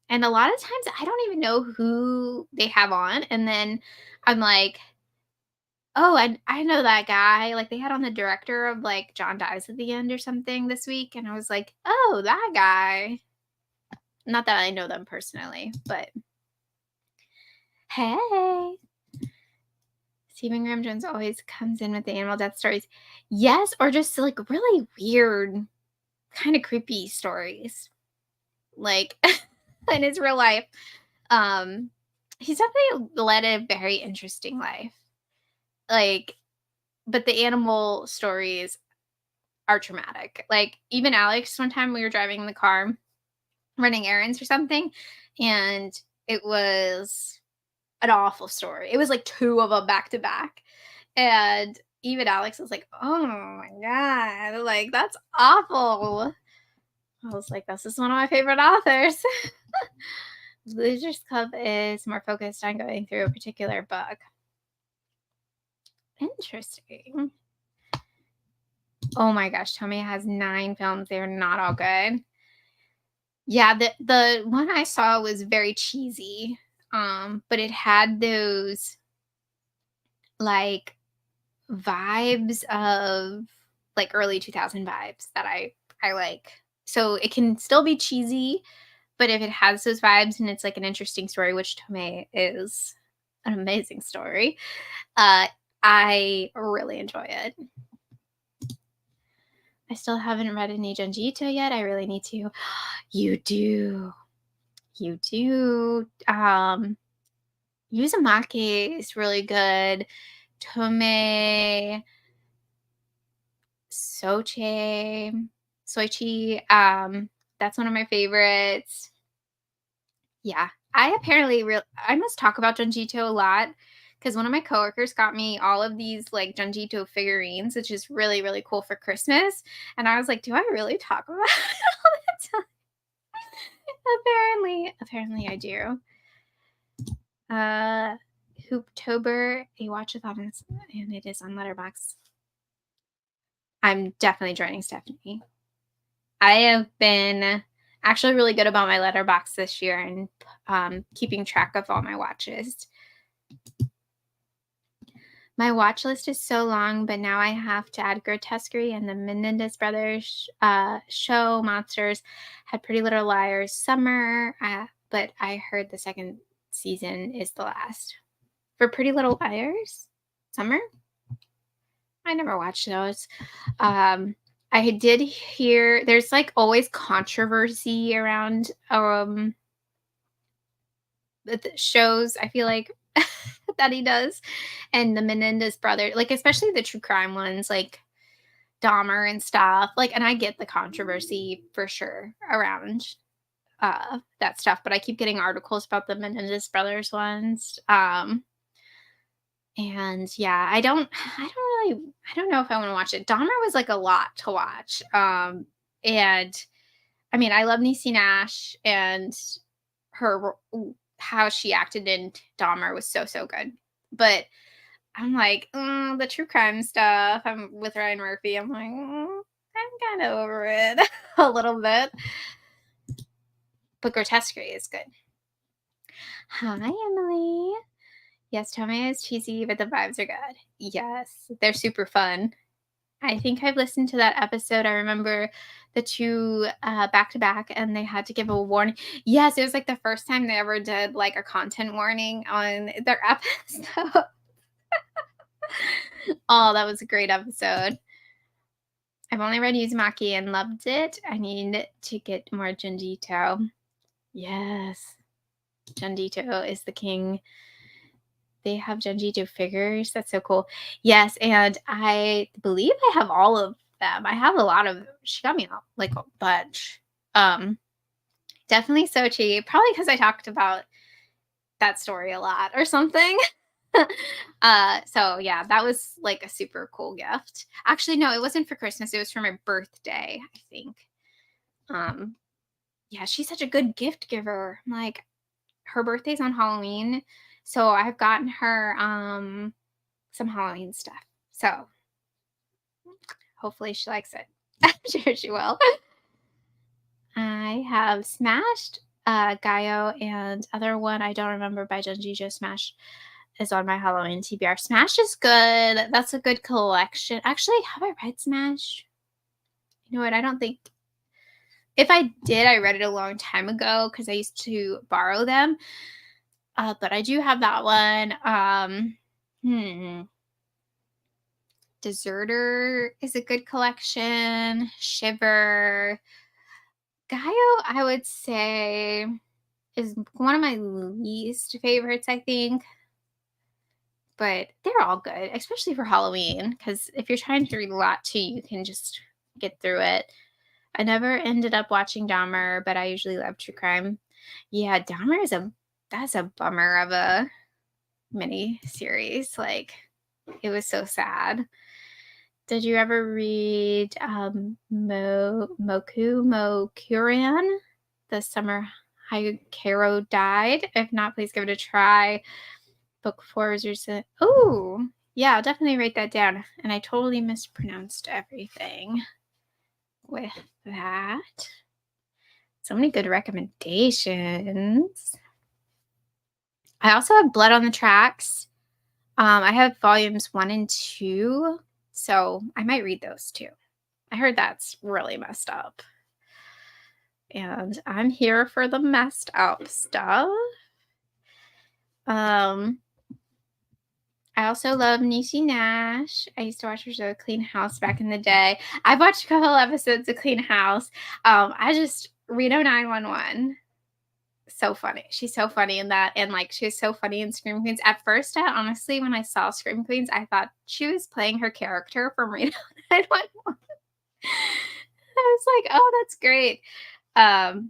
And a lot of times I don't even know who they have on, and then I'm like, "Oh, I know that guy." Like, they had on the director of, like, John Dies at the End or something this week, and I was like, "Oh, that guy." Not that I know them personally, but hey. Stephen Graham Jones always comes in with the animal death stories. Yes, or just, like, really weird, kinda creepy stories. Like, in his real life. Um, he's definitely led a very interesting life. Like, but the animal stories are traumatic. Like, even Alex, one time we were driving in the car, running errands or something, and it was an awful story. It was like 2 of them back to back. And even Alex was like, "Oh my god, like that's awful." I was like, "This is one of my favorite authors." Losers Club is more focused on going through a particular book. Interesting. Oh my gosh, Tommy has 9 films. They're not all good. Yeah, the one I saw was very cheesy. But it had those like vibes of like early 2000 vibes that I like. So it can still be cheesy, but if it has those vibes and it's like an interesting story, which Tomei is an amazing story, uh, I really enjoy it. I still haven't read any Junjito yet. I really need to. You do. You do. Uzumaki is really good. Tome Soche Soichi. That's one of my favorites. Yeah. I must talk about Junjito a lot because one of my coworkers got me all of these like Junjito figurines, which is really, really cool for Christmas. And I was like, do I really talk about it all the time? Apparently I do. Hooptober, a watch-a-thon, and it is on Letterboxd. I'm definitely joining Stephanie. I have been actually really good about my Letterboxd this year and keeping track of all my watches. My watch list is so long, but now I have to add Grotesquerie and the Menendez Brothers show. Monsters had Pretty Little Liars summer, but I heard the second season is the last. For Pretty Little Liars summer? I never watched those. I did hear there's like always controversy around the shows, I feel like that he does, and the Menendez brother, like especially the true crime ones, like Dahmer and stuff. Like, and I get the controversy for sure around that stuff, but I keep getting articles about the Menendez brothers ones. And yeah, I don't know if I want to watch it. Dahmer was like a lot to watch. And I mean, I love Niecy Nash, and her how she acted in Dahmer was so good. But I'm like, the true crime stuff. I'm with Ryan Murphy. I'm like, I'm kind of over it a little bit. But Grotesquerie is good. Hi, Emily. Yes, Tomei is cheesy, but the vibes are good. Yes, they're super fun. I think I've listened to that episode. I remember the two back to back, and they had to give a warning. Yes, it was like the first time they ever did like a content warning on their episode. Oh, that was a great episode. I've only read Uzumaki and loved it. I need to get more Jundito. Yes, Jundito is the king. They have Jundito figures. That's so cool. Yes, and I believe I have all of them. I have a lot of. She got me like a bunch. Definitely so cheap. Probably because I talked about that story a lot or something. So yeah, that was like a super cool gift. Actually, no, it wasn't for Christmas. It was for my birthday, I think. Yeah, she's such a good gift giver. Like, her birthday's on Halloween, so I've gotten her some Halloween stuff. So hopefully she likes it. I'm sure she will. I have Smashed, Gaio, and other one I don't remember by Junjijo Smash is on my Halloween TBR. Smash is good. That's a good collection. Actually, have I read Smash? You know what? I don't think. If I did, I read it a long time ago because I used to borrow them. But I do have that one. Deserter is a good collection. Shiver. Gaio, I would say, is one of my least favorites, I think. But they're all good, especially for Halloween, because if you're trying to read a lot too, you can just get through it. I never ended up watching Dahmer, but I usually love true crime. Yeah, Dahmer is that's a bummer of a mini series. Like, it was so sad. Did you ever read Mokuran? The Summer Hikaru Died? If not, please give it a try. Book 4 is your... Oh, yeah, I'll definitely write that down. And I totally mispronounced everything with that. So many good recommendations. I also have Blood on the Tracks. I have volumes 1 and 2, so I might read those too. I heard that's really messed up. And I'm here for the messed up stuff. I also love Niecy Nash. I used to watch her show Clean House back in the day. I've watched a couple episodes of Clean House. Reno 911. So funny. She's so funny in that. And like, she's so funny in Scream Queens. At first, honestly, when I saw Scream Queens, I thought she was playing her character from Reno 911. I was like, oh, that's great. What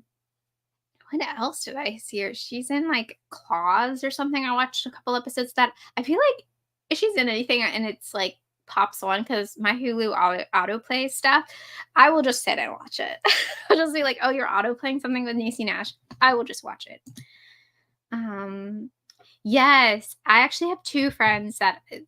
else did I see her? She's in like Claws or something. I watched a couple episodes that I feel like if she's in anything and it's like pops on, because my Hulu autoplay stuff, I will just sit and watch it. I'll just be like, oh, you're auto playing something with Niecy Nash. I will just watch it. Yes, I actually have two friends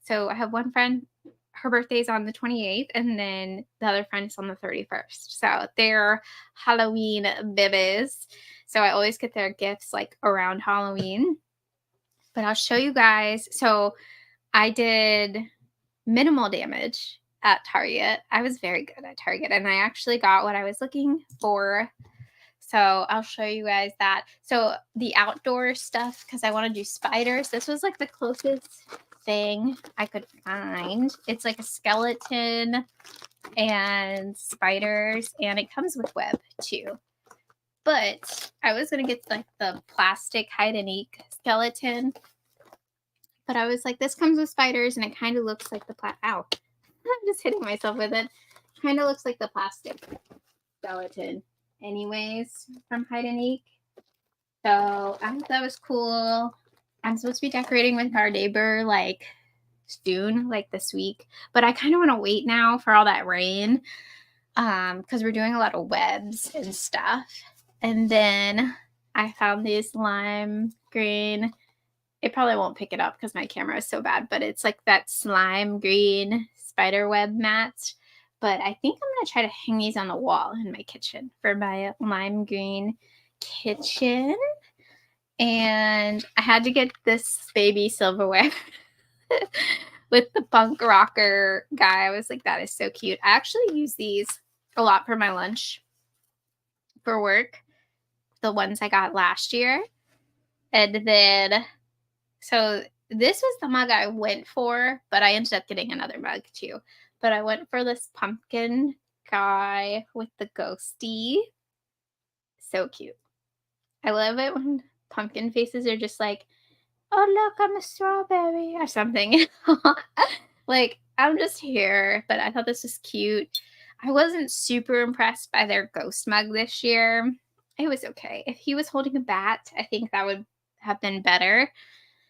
so I have one friend, her birthday's on the 28th, and then the other friend is on the 31st. So they're Halloween bibbies. So I always get their gifts like around Halloween. But I'll show you guys. So I did minimal damage at Target. I was very good at Target, and I actually got what I was looking for. So I'll show you guys that. So the outdoor stuff, because I want to do spiders. This was like the closest thing I could find. It's like a skeleton and spiders, and it comes with web too. But I was going to get like the plastic hide and eek skeleton. But I was like, this comes with spiders, and it kind of looks like the ow. I'm just hitting myself with it. Kind of looks like the plastic skeleton anyways from hide and eek. So I thought that was cool. I'm supposed to be decorating with our neighbor like soon, like this week. But I kind of want to wait now for all that rain, because we're doing a lot of webs and stuff. And then I found these lime green. It probably won't pick it up because my camera is so bad, but it's like that slime green spider web mat. But I think I'm going to try to hang these on the wall in my kitchen for my lime green kitchen. And I had to get this baby silverware with the punk rocker guy. I was like, that is so cute. I actually use these a lot for my lunch for work, the ones I got last year. And then, so this was the mug I went for, but I ended up getting another mug too. But I went for this pumpkin guy with the ghosty. So cute. I love it when pumpkin faces are just like, oh, look, I'm a strawberry or something. Like, I'm just here, but I thought this was cute. I wasn't super impressed by their ghost mug this year. It was okay. If he was holding a bat, I think that would have been better.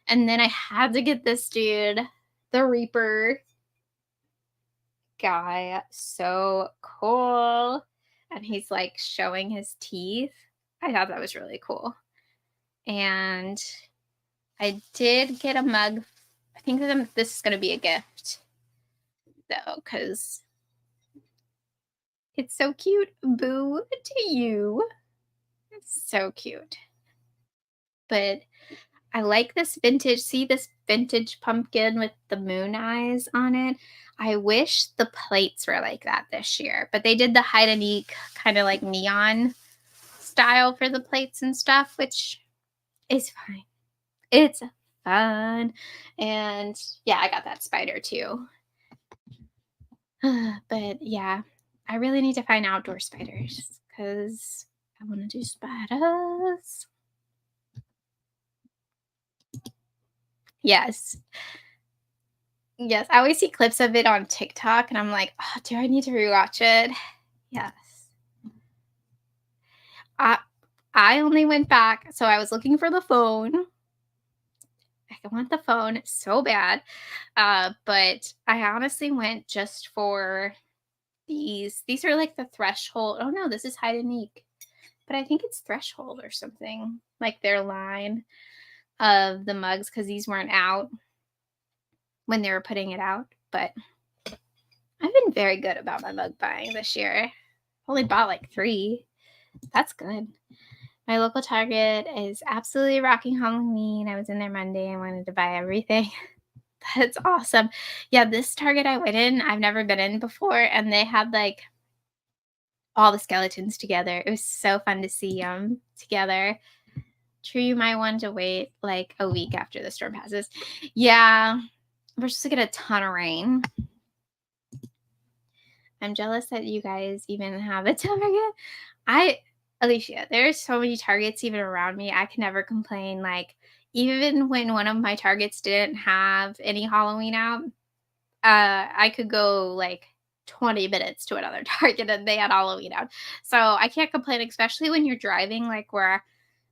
And then I had to get this dude, the Reaper guy. So cool. And he's like showing his teeth. I thought that was really cool. And I did get a mug. I think this is going to be a gift, though, because it's so cute. Boo to you. It's so cute. But I like this vintage. See this vintage pumpkin with the moon eyes on it? I wish the plates were like that this year. But they did the hide and eek kind of like neon style for the plates and stuff, which is fine. It's fun. And yeah, I got that spider too. But yeah, I really need to find outdoor spiders because I want to do spiders. Yes. Yes. I always see clips of it on TikTok and I'm like, oh, do I need to rewatch it? Yes. I only went back. So I was looking for the phone. I want the phone so bad. But I honestly went just for these. These are like the threshold. Oh no, this is hide and eek. But I think it's threshold or something. Like their line of the mugs, because these weren't out when they were putting it out. But I've been very good about my mug buying this year. Only bought like 3. That's good. My local Target is absolutely rocking Halloween. I was in there Monday and wanted to buy everything. That's awesome. Yeah, this Target I went in, I've never been in before, and they had like all the skeletons together. It was so fun to see them together. True, you might want to wait like a week after the storm passes. Yeah, we're supposed to get a ton of rain. I'm jealous that you guys even have a Target. Alicia, there's so many Targets even around me. I can never complain. Like, even when one of my Targets didn't have any Halloween out, I could go like 20 minutes to another Target and they had Halloween out. So I can't complain, especially when you're driving, like we're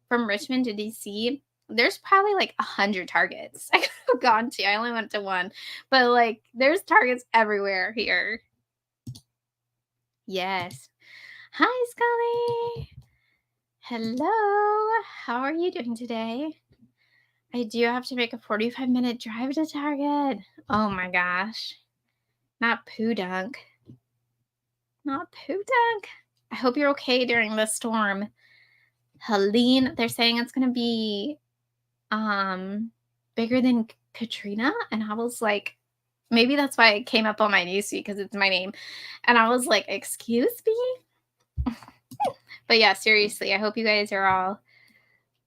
from Richmond to DC. There's probably like 100 Targets I could have gone to. I only went to one, but like there's Targets everywhere here. Yes. Hi, Scully. Hello. How are you doing today? I do have to make a 45-minute drive to Target. Oh my gosh. Not poo dunk. Not poo dunk. I hope you're okay during the storm. Helene, they're saying it's going to be bigger than Katrina. And I was like, maybe that's why it came up on my newsfeed because it's my name. And I was like, excuse me? But yeah, seriously, I hope you guys are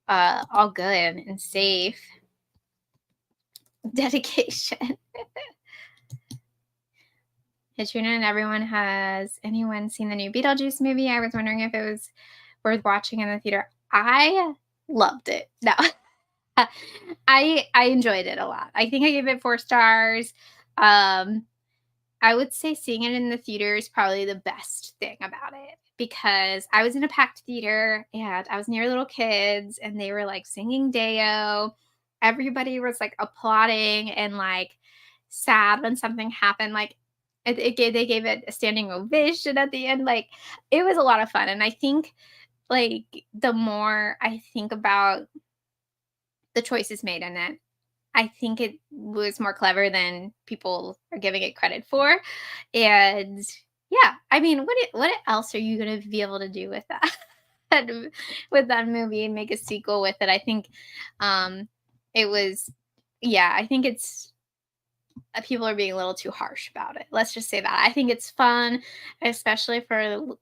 all good and safe. Dedication. Katrina and everyone, has anyone seen the new Beetlejuice movie? I was wondering if it was worth watching in the theater. I loved it. No. I enjoyed it a lot. I think I gave it 4 stars. I would say seeing it in the theater is probably the best thing about it because I was in a packed theater and I was near little kids and they were like singing Deo. Everybody was like applauding and like sad when something happened, like, they gave it a standing ovation at the end, like, it was a lot of fun, and I think, like, the more I think about the choices made in it, I think it was more clever than people are giving it credit for, and yeah, I mean, what else are you gonna be able to do with that with that movie and make a sequel with it? I think, um, it was yeah, I think it's people are being a little too harsh about it. Let's just say that. I think it's fun, especially for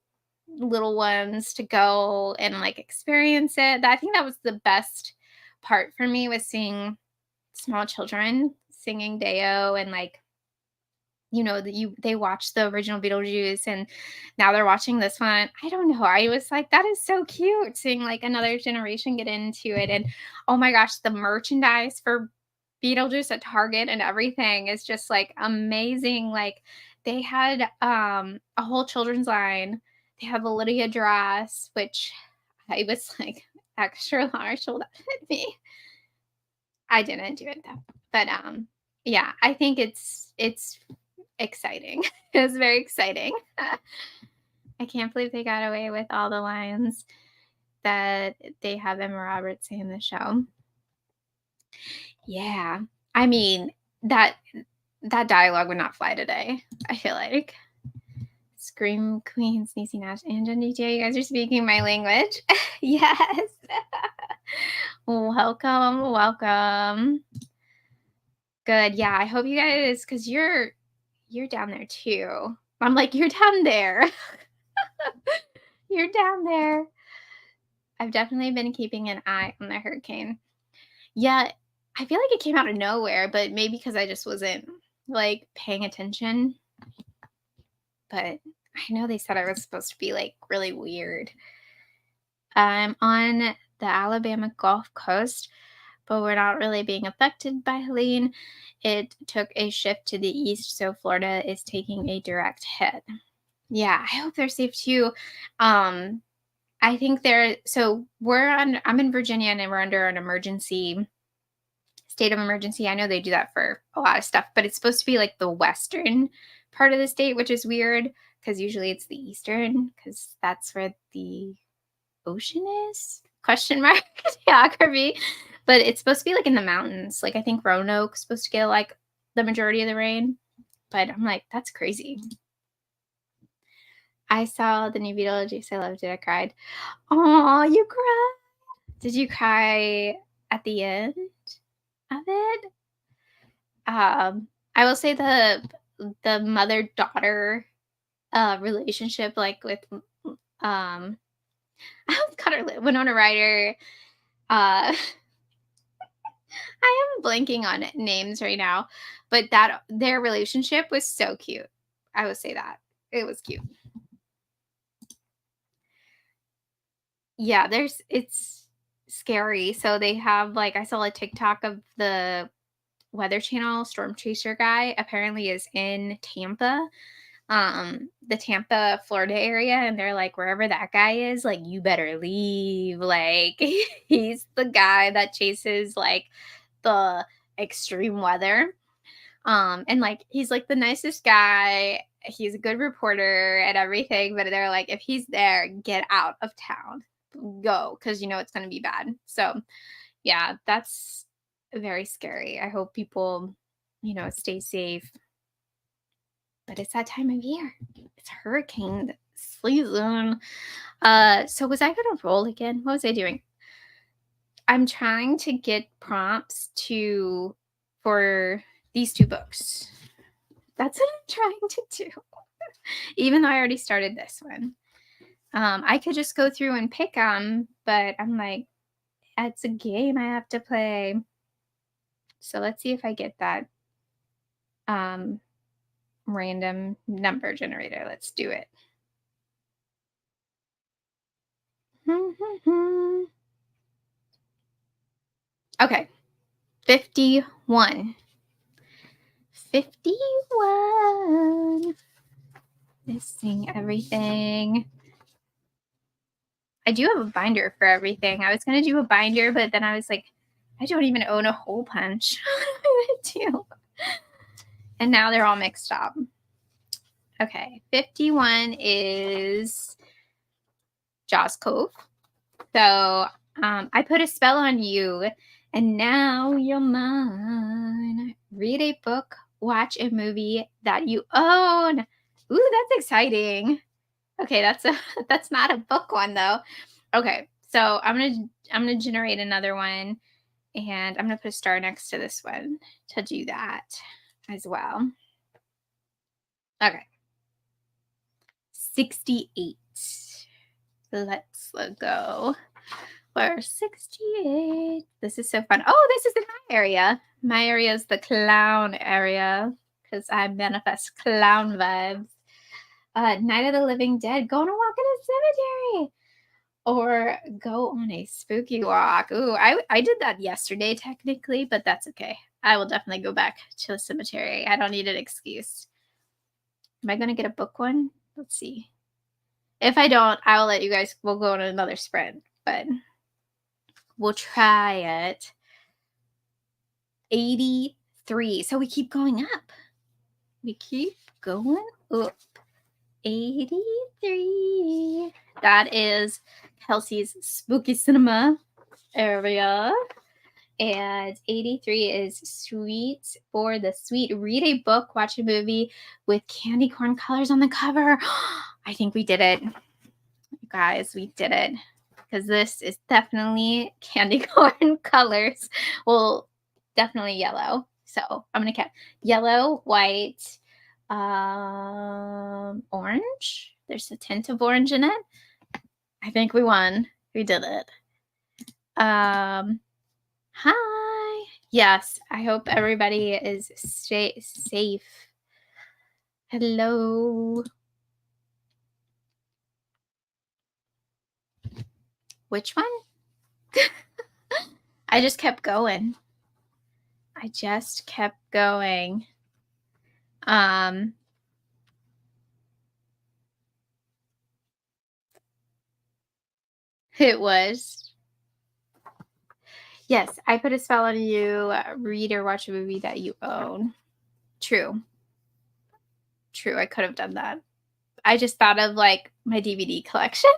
little ones to go and like experience it. I think that was the best part for me was seeing small children singing Deo and like they watched the original Beetlejuice and now they're watching this one. I don't know. I was like, that is so cute seeing like another generation get into it. And oh my gosh, the merchandise for Beetlejuice at Target and everything is just like amazing. Like they had a whole children's line. They had the Lydia dress, which I was like extra large, so that fit me. I didn't do it though. But yeah, I think it's exciting. It was very exciting. I can't believe they got away with all the lines that they have Emma Roberts say in the show. Yeah. I mean, that that dialogue would not fly today, I feel like. Scream Queen, Sneezy Nash, and Jen DJ, you guys are speaking my language. Yes. Welcome, welcome. Good. Yeah, I hope you guys because you're down there too. I'm like, you're down there. You're down there. I've definitely been keeping an eye on the hurricane. Yeah, I feel like it came out of nowhere, but maybe because I just wasn't like paying attention. But I know they said I was supposed to be like really weird. I'm on the Alabama Gulf Coast, but we're not really being affected by Helene. It took a shift to the east, so Florida is taking a direct hit. Yeah, I hope they're safe too. I think I'm in Virginia and we're under an state of emergency. I know they do that for a lot of stuff, but it's supposed to be like the western part of the state, which is weird because usually it's the eastern because that's where the ocean is? Question mark geography. But it's supposed to be like in the mountains. Like I think Roanoke's supposed to get like the majority of the rain. But I'm like, that's crazy. I saw the new Beetlejuice. I loved it. I cried. Oh, you cried. Did you cry at the end of it? I will say the mother daughter relationship, like with I was kind of Winona Ryder. I am blanking on names right now, but that their relationship was so cute. I would say that it was cute. Yeah, it's scary. So they have like I saw a TikTok of the Weather Channel storm chaser guy apparently is in Tampa, the Tampa, Florida area, and they're like, wherever that guy is, like, you better leave. Like, he's the guy that chases like the extreme weather. And like he's like the nicest guy. He's a good reporter and everything, but they're like, if he's there, get out of town. Go, because you know it's gonna be bad. So yeah, that's very scary. I hope people, stay safe. But it's that time of year. It's hurricane season. So was I gonna roll again? What was I doing? I'm trying to get prompts for these two books. That's what I'm trying to do. Even though I already started this one. I could just go through and pick them, but I'm like, it's a game I have to play. So let's see if I get that random number generator. Let's do it. Okay. 51. 51. Missing everything. I do have a binder for everything. I was going to do a binder, but then I was like, I don't even own a hole punch. What do I do? And now they're all mixed up. Okay, 51 is Jaws Cove. So I put a spell on you, and now you're mine. Read a book, watch a movie that you own. Ooh, that's exciting. Okay, that's not a book one though. Okay, so I'm gonna generate another one, and I'm gonna put a star next to this one to do that as well. Okay, 68. Let's go for 68. This is so fun. Oh, this is in my area. My area is the clown area because I manifest clown vibes. Night of the Living Dead. Go on a walk in a cemetery. Or go on a spooky walk. Ooh, I did that yesterday technically, but that's okay. I will definitely go back to the cemetery. I don't need an excuse. Am I going to get a book one? Let's see. If I don't, I'll let you guys, we'll go on another sprint, but we'll try it. 83. So we keep going up. We keep going up. 83. That is Kelsi's spooky cinema area. And 83 is sweet for the sweet. Read a book, watch a movie with candy corn colors on the cover. I think we did it. You guys, we did it. Because this is definitely candy corn colors. Well, definitely yellow. So I'm going to count yellow, white, orange. There's a tint of orange in it. I think we won. We did it. Hi. Yes, I hope everybody is safe. Hello. Which one? I just kept going. I just kept going. It was. Yes, I put a spell on you. Read or watch a movie that you own. True. True, I could have done that. I just thought of like my DVD collection.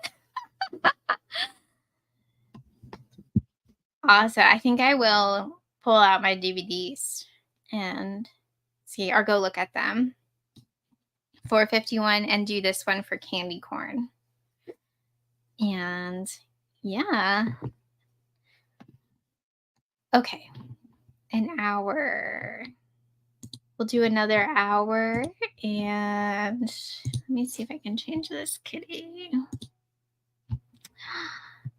Also, I think I will pull out my DVDs and see or go look at them for 51 and do this one for candy corn. And yeah. Okay. An hour. We'll do another hour, and let me see if I can change this kitty.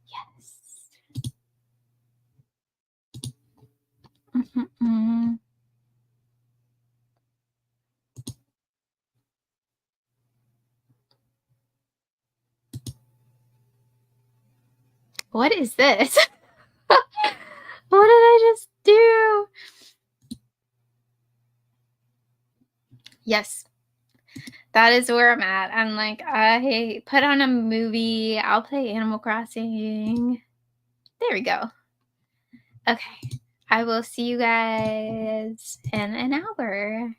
Yes. Mm-mm-mm. What is this? What did I just do? Yes. That is where I'm at. I'm like, I put on a movie. I'll play Animal Crossing. There we go. Okay. I will see you guys in an hour.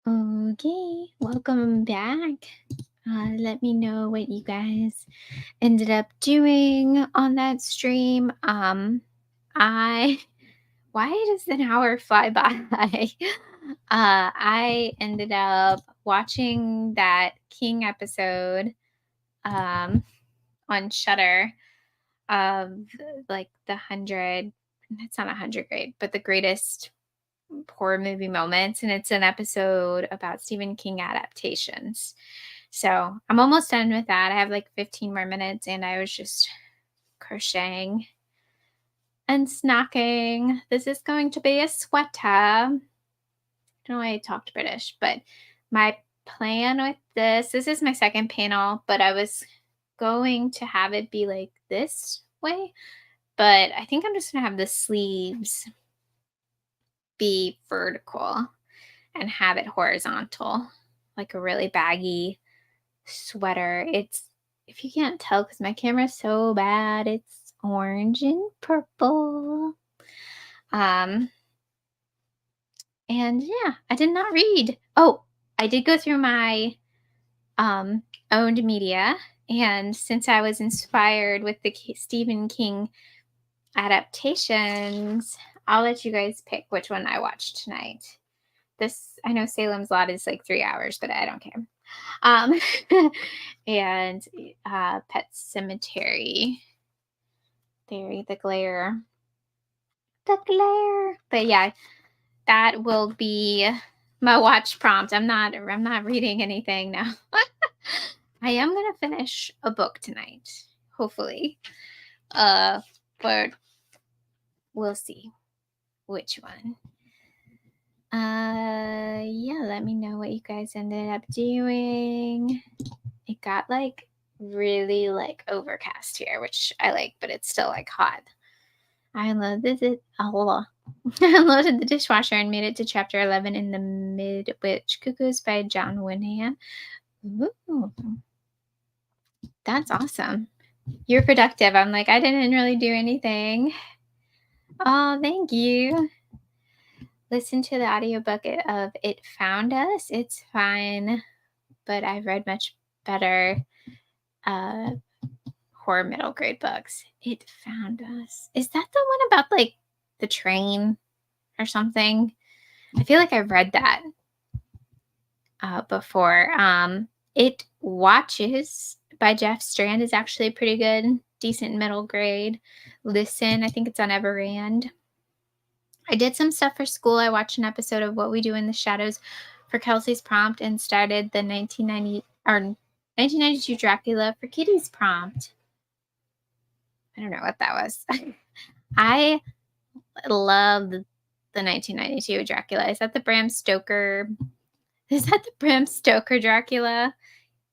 Okay, welcome back. Let me know what you guys ended up doing on that stream. I why does an hour fly by? I ended up watching that King episode um on Shutter of like the 100. It's not 100 great, but the greatest horror movie moments, and it's an episode about Stephen King adaptations. So I'm almost done with that. I have like 15 more minutes, and I was just crocheting and snacking. This is going to be a sweater. I don't know why I talked British, but my plan with this is my second panel, but I was going to have it be like this way, but I think I'm just gonna have the sleeves be vertical and have it horizontal, like a really baggy sweater. It's, if you can't tell because my camera's so bad, it's orange and purple. Um, and yeah, I did not read. Oh, I did go through my owned media, and since I was inspired with the Stephen King adaptations, I'll let you guys pick which one I watched tonight. This, I know Salem's Lot is like 3 hours, but I don't care. Um, and Pet Cemetery. There, the glare. The glare. But yeah, that will be my watch prompt. I'm not reading anything now. I am gonna finish a book tonight, hopefully. But we'll see which one. Yeah, let me know what you guys ended up doing. It got like really like overcast here, which I like, but it's still like hot. I unloaded it. I unloaded the dishwasher and made it to chapter 11 in the Mid-Witch Cuckoos by John Wyndham. Ooh, that's awesome. You're productive. I'm like, I didn't really do anything. Oh, thank you. Listen to the audiobook of It Found Us. It's fine, but I've read much better horror middle grade books. It Found Us. Is that the one about like the train or something? I feel like I've read that before. It Watches by Jeff Strand is actually pretty good, decent middle grade. Listen, I think it's on Everand. I did some stuff for school. I watched an episode of What We Do in the Shadows for Kelsi's prompt and started the 1992 Dracula for Kitty's prompt. I don't know what that was. I love the 1992 Dracula. Is that the Bram Stoker? Is that the Bram Stoker Dracula?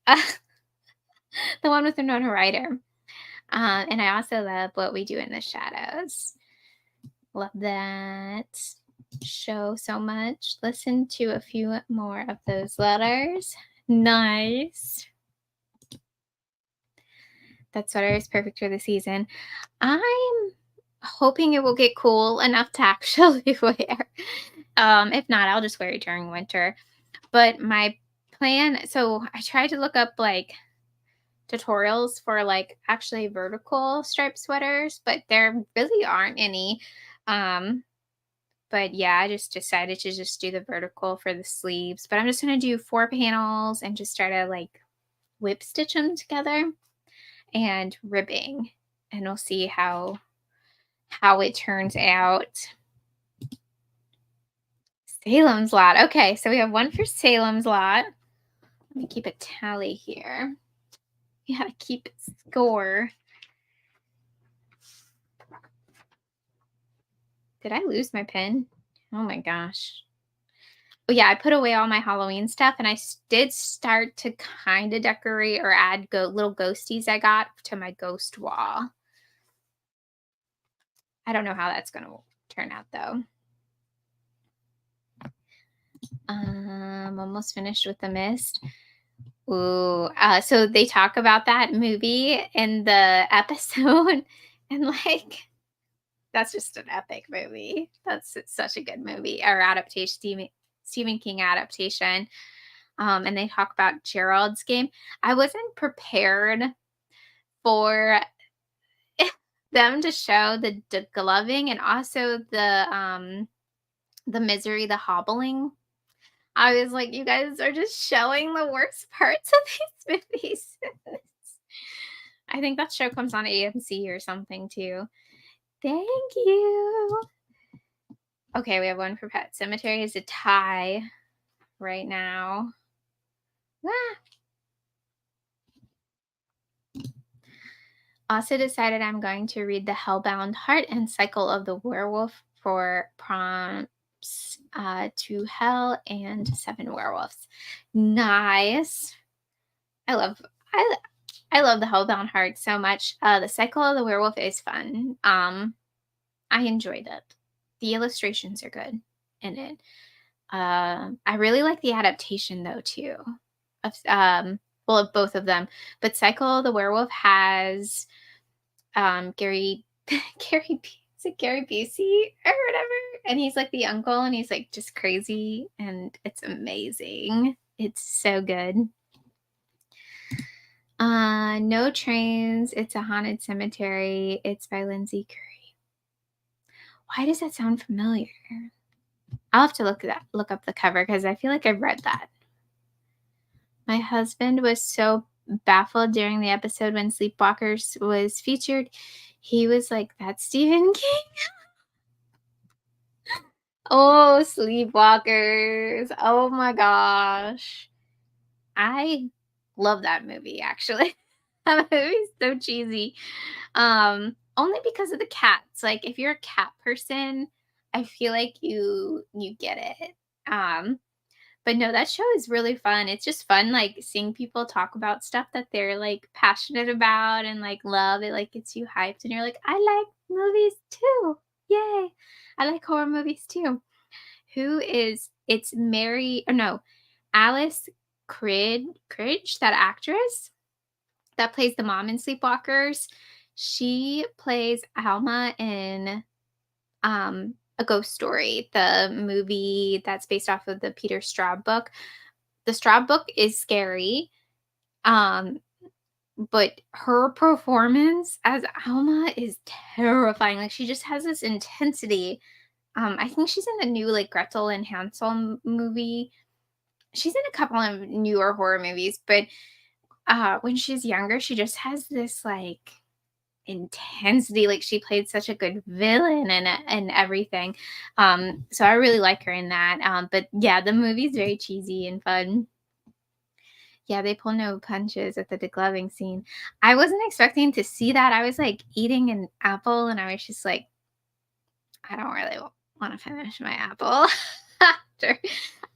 The one with Winona Ryder. And I also love What We Do in the Shadows. Love that show so much. Listen to a few more of those letters. Nice. That sweater is perfect for the season. I'm hoping it will get cool enough to actually wear. If not, I'll just wear it during winter. But my plan, so I tried to look up like tutorials for like actually vertical striped sweaters, but there really aren't any. But yeah, I just decided to just do the vertical for the sleeves. But I'm just gonna do 4 panels and just try to like whip stitch them together and ribbing, and we'll see how it turns out. Salem's Lot. Okay, so we have one for Salem's Lot. Let me keep a tally here. You gotta keep score. Did I lose my pen? Oh my gosh. Oh yeah, I put away all my Halloween stuff, and I did start to kind of decorate or add little ghosties I got to my ghost wall. I don't know how that's going to turn out though. Almost finished with The Mist. Ooh, so they talk about that movie in the episode, and like, that's just an epic movie. That's such a good movie or adaptation. Stephen King adaptation. And they talk about Gerald's Game. I wasn't prepared for them to show the degloving and also the misery, the hobbling. I was like, you guys are just showing the worst parts of these movies. I think that show comes on AMC or something too. Thank you. Okay, we have one for Pet Cemetery. Is a tie right now. Ah. Also decided I'm going to read The Hellbound Heart and Cycle of the Werewolf for prompts to Hell and Seven Werewolves. Nice. I love I I love The Hellbound Heart so much. The Cycle of the Werewolf is fun. I enjoyed it. The illustrations are good in it. I really like the adaptation though too. Of well, of both of them. But Cycle of the Werewolf has Gary is it Gary Busey or whatever? And he's like the uncle and he's like just crazy and it's amazing. It's so good. No Trains, It's a Haunted Cemetery. It's by Lindsay Curry. Why does that sound familiar? I'll have to look up the cover because I feel like I've read that. My husband was so baffled during the episode when Sleepwalkers was featured. He was like, "That's Stephen King." Oh, Sleepwalkers. Oh my gosh. I love that movie actually. That movie's so cheesy. Only because of the cats. Like if you're a cat person, I feel like you get it. But no, that show is really fun. It's just fun like seeing people talk about stuff that they're like passionate about and like love. It like gets you hyped and you're like, I like movies too. Yay. I like horror movies too. It's Mary or no, Alice Cridge, that actress that plays the mom in Sleepwalkers. She plays Alma in A Ghost Story, the movie that's based off of the Peter Straub book. The Straub book is scary, um, but her performance as Alma is terrifying. Like she just has this intensity. I think she's in the new like Gretel and Hansel movie. She's in a couple of newer horror movies, but when she's younger, she just has this like intensity. Like she played such a good villain and everything. So I really like her in that. But yeah, the movie's very cheesy and fun. Yeah, they pull no punches at the degloving scene. I wasn't expecting to see that. I was like eating an apple and I was just like, I don't really want to finish my apple after.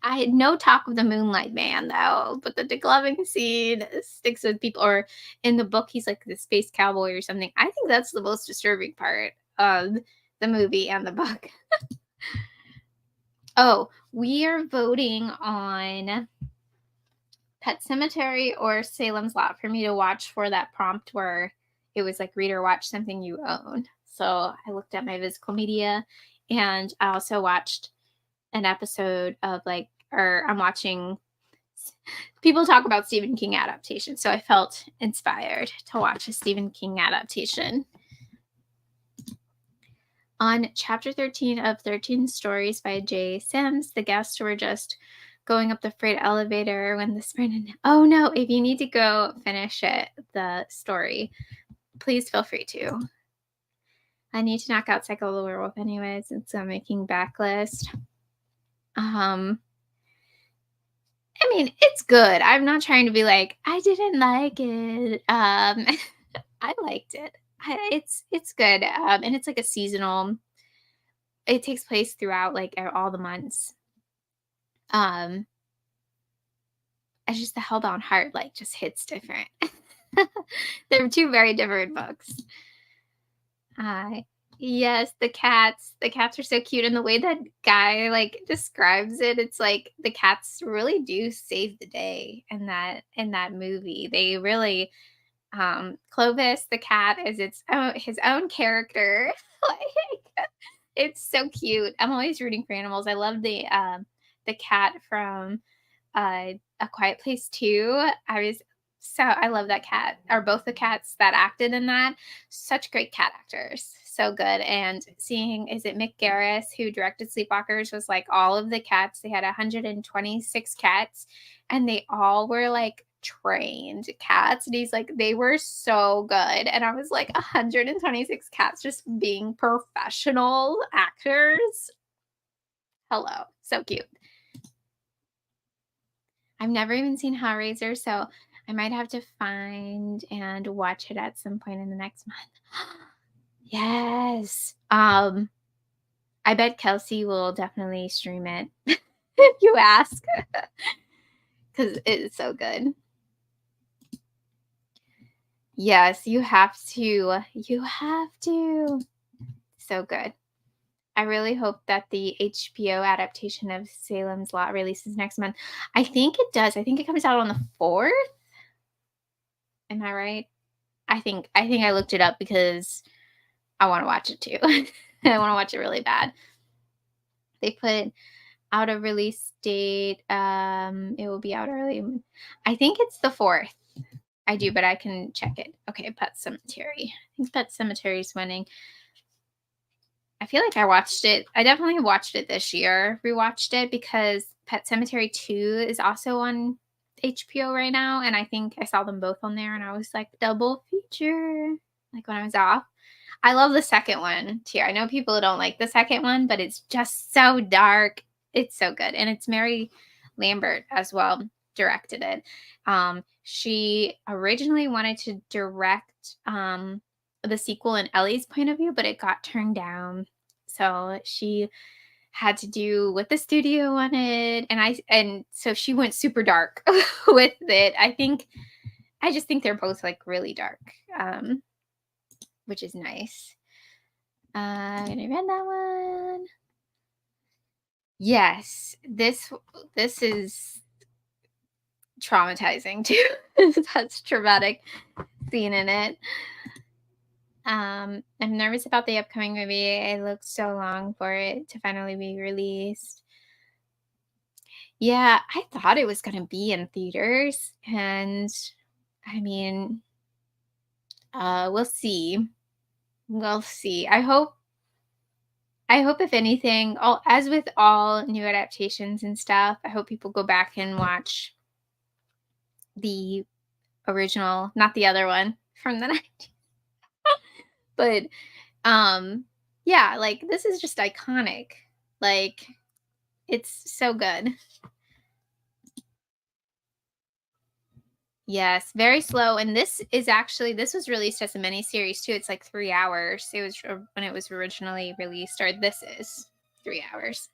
I had no talk of the Moonlight Man though, but the degloving scene sticks with people. Or in the book, he's like the space cowboy or something. I think that's the most disturbing part of the movie and the book. Oh, we are voting on Pet Cemetery or Salem's Lot for me to watch for that prompt where it was like read or watch something you own. So I looked at my physical media and I also watched an episode of like, or I'm watching people talk about Stephen King adaptation. So I felt inspired to watch a Stephen King adaptation. On chapter 13 of 13 Stories by J. Sims, the guests were just going up the freight elevator when the sprint. Oh no, if you need to go finish it, the story, please feel free to. I need to knock out Cycle of the Werewolf anyways, and so I'm making backlist. I mean, it's good. I'm not trying to be like, I didn't like it. I liked it. It's good. And it's like a seasonal. It takes place throughout like all the months. It's just the Hellbound Heart like just hits different. They're two very different books. Yes, the cats. The cats are so cute, and the way that guy like describes it, it's like the cats really do save the day in that movie. They really Clovis the cat is his own character. Like it's so cute. I'm always rooting for animals. I love the cat from A Quiet Place 2. I love that cat, or both the cats that acted in that. Such great cat actors. So good. And seeing, is it Mick Garris who directed Sleepwalkers, was like all of the cats. They had 126 cats and they all were like trained cats. And he's like, they were so good. And I was like, 126 cats just being professional actors. Hello. So cute. I've never even seen Hellraiser, so I might have to find and watch it at some point in the next month. Yes. I bet Kelsi will definitely stream it if you ask, because it is so good. Yes, you have to. You have to. So good. I really hope that the HBO adaptation of Salem's Lot releases next month. I think it does. I think it comes out on the 4th. Am I right? I think I looked it up because I wanna watch it too. I wanna watch it really bad. They put out a release date, it will be out early. I think it's the 4th. I do, but I can check it. Okay, Pet Sematary. I think Pet Sematary is winning. I feel like I definitely watched it this year, rewatched it, because Pet Sematary 2 is also on HBO right now, and I think I saw them both on there, and I was like, double feature, like, when I was off. I love the second one too. I know people don't like the second one, but it's just so dark. It's so good. And it's Mary Lambert as well directed it. She originally wanted to direct the sequel in Ellie's point of view, but it got turned down. So she had to do what the studio wanted, and so she went super dark with it. I just think they're both like really dark. Which is nice. I'm gonna read that one. Yes, this is traumatizing too. That's traumatic scene in it. I'm nervous about the upcoming movie. It looks so long for it to finally be released. Yeah, I thought it was gonna be in theaters, and I mean, we'll see. We'll see. I hope if anything, all as with all new adaptations and stuff, I hope people go back and watch the original, not the other one from the 90s. But yeah, like this is just iconic. Like it's so good. Yes, very slow. And this was released as a mini series too. It's like 3 hours. It was when it was originally released, or this is 3 hours.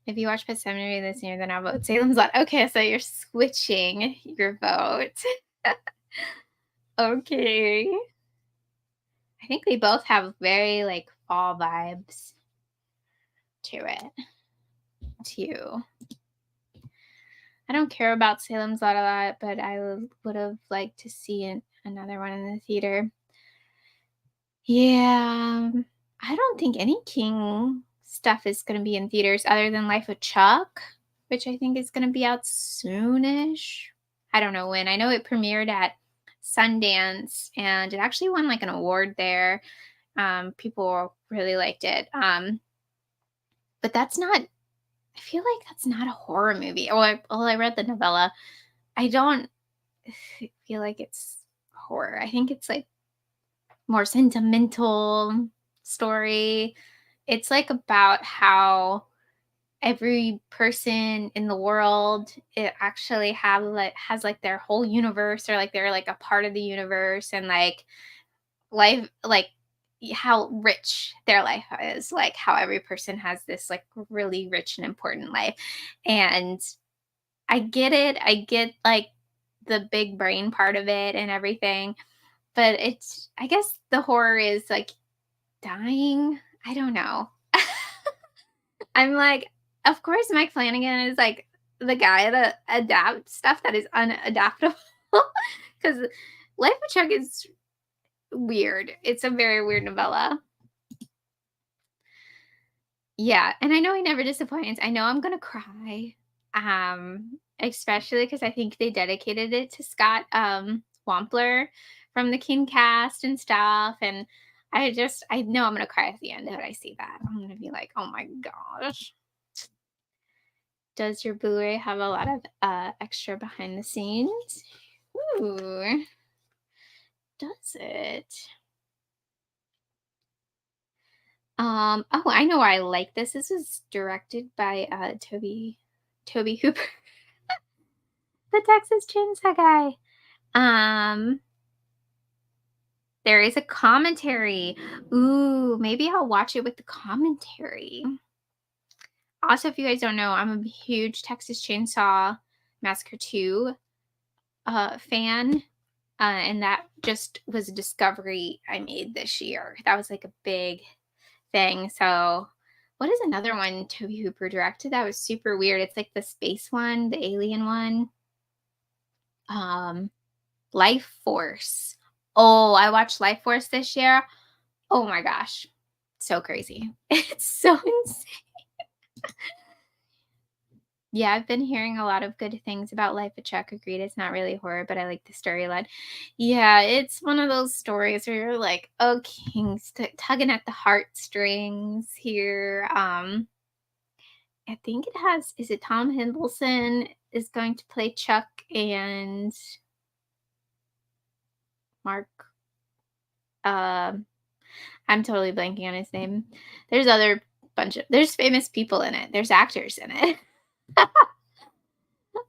If you watch Pet Sematary this year, then I'll vote Salem's Lot. Okay, so you're switching your vote. Okay. I think we both have very like fall vibes to it too. I don't care about Salem's Lot a lot, but I would have liked to see another one in the theater. Yeah, I don't think any King stuff is going to be in theaters other than Life of Chuck, which I think is going to be out soonish. I don't know when. I know it premiered at Sundance and it actually won like an award there. People really liked it. But that's not, I feel like that's not a horror movie. I read the novella. I don't feel like it's horror. I think it's like more sentimental story. It's like about how every person in the world, it actually has like their whole universe, or like they're like a part of the universe, and like life, like how rich their life is, like how every person has this like really rich and important life. And I get it. I get like the big brain part of it and everything, but I guess the horror is like dying. I don't know. I'm like, of course, Mike Flanagan is like the guy that adapts stuff that is unadaptable. Because Life of Chuck is weird. It's a very weird novella. Yeah, and I know he never disappoints. I know I'm gonna cry, especially because I think they dedicated it to Scott, Wampler from the King cast and stuff, and I know I'm gonna cry at the end when I see that. I'm gonna be like, "Oh my gosh." Does your Blu-ray have a lot of, extra behind the scenes? Ooh, does it? Oh, I know why I like this. This was directed by, Toby Hooper, the Texas Chainsaw guy. Um, there is a commentary. Ooh, maybe I'll watch it with the commentary. Also, if you guys don't know, I'm a huge Texas Chainsaw Massacre 2 fan. And that just was a discovery I made this year. That was like a big thing. So, what is another one Toby Hooper directed that was super weird? It's like the space one, the alien one. Um, Life Force. Oh, I watched Life Force this year. Oh my gosh. So crazy. It's so insane. Yeah, I've been hearing a lot of good things about Life of Chuck. Agreed, it's not really horror, but I like the storyline. Yeah, it's one of those stories where you're like, okay, tugging at the heartstrings here. I think it has, is it Tom Hiddleston is going to play Chuck and Mark, um I'm totally blanking on his name. There's other there's famous people in it. There's actors in it.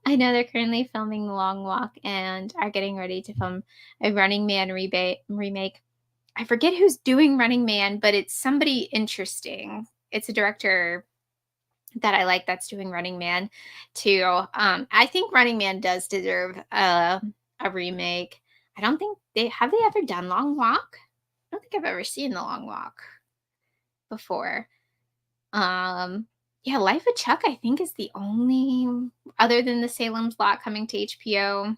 I know they're currently filming The Long Walk and are getting ready to film a Running Man remake. I forget who's doing Running Man, but it's somebody interesting. It's a director that I like that's doing Running Man too. I think Running Man does deserve a remake. I don't think they ever done Long Walk? I don't think I've ever seen The Long Walk before. Um, yeah, Life of Chuck, I think, is the only, other than the Salem's Lot coming to HBO,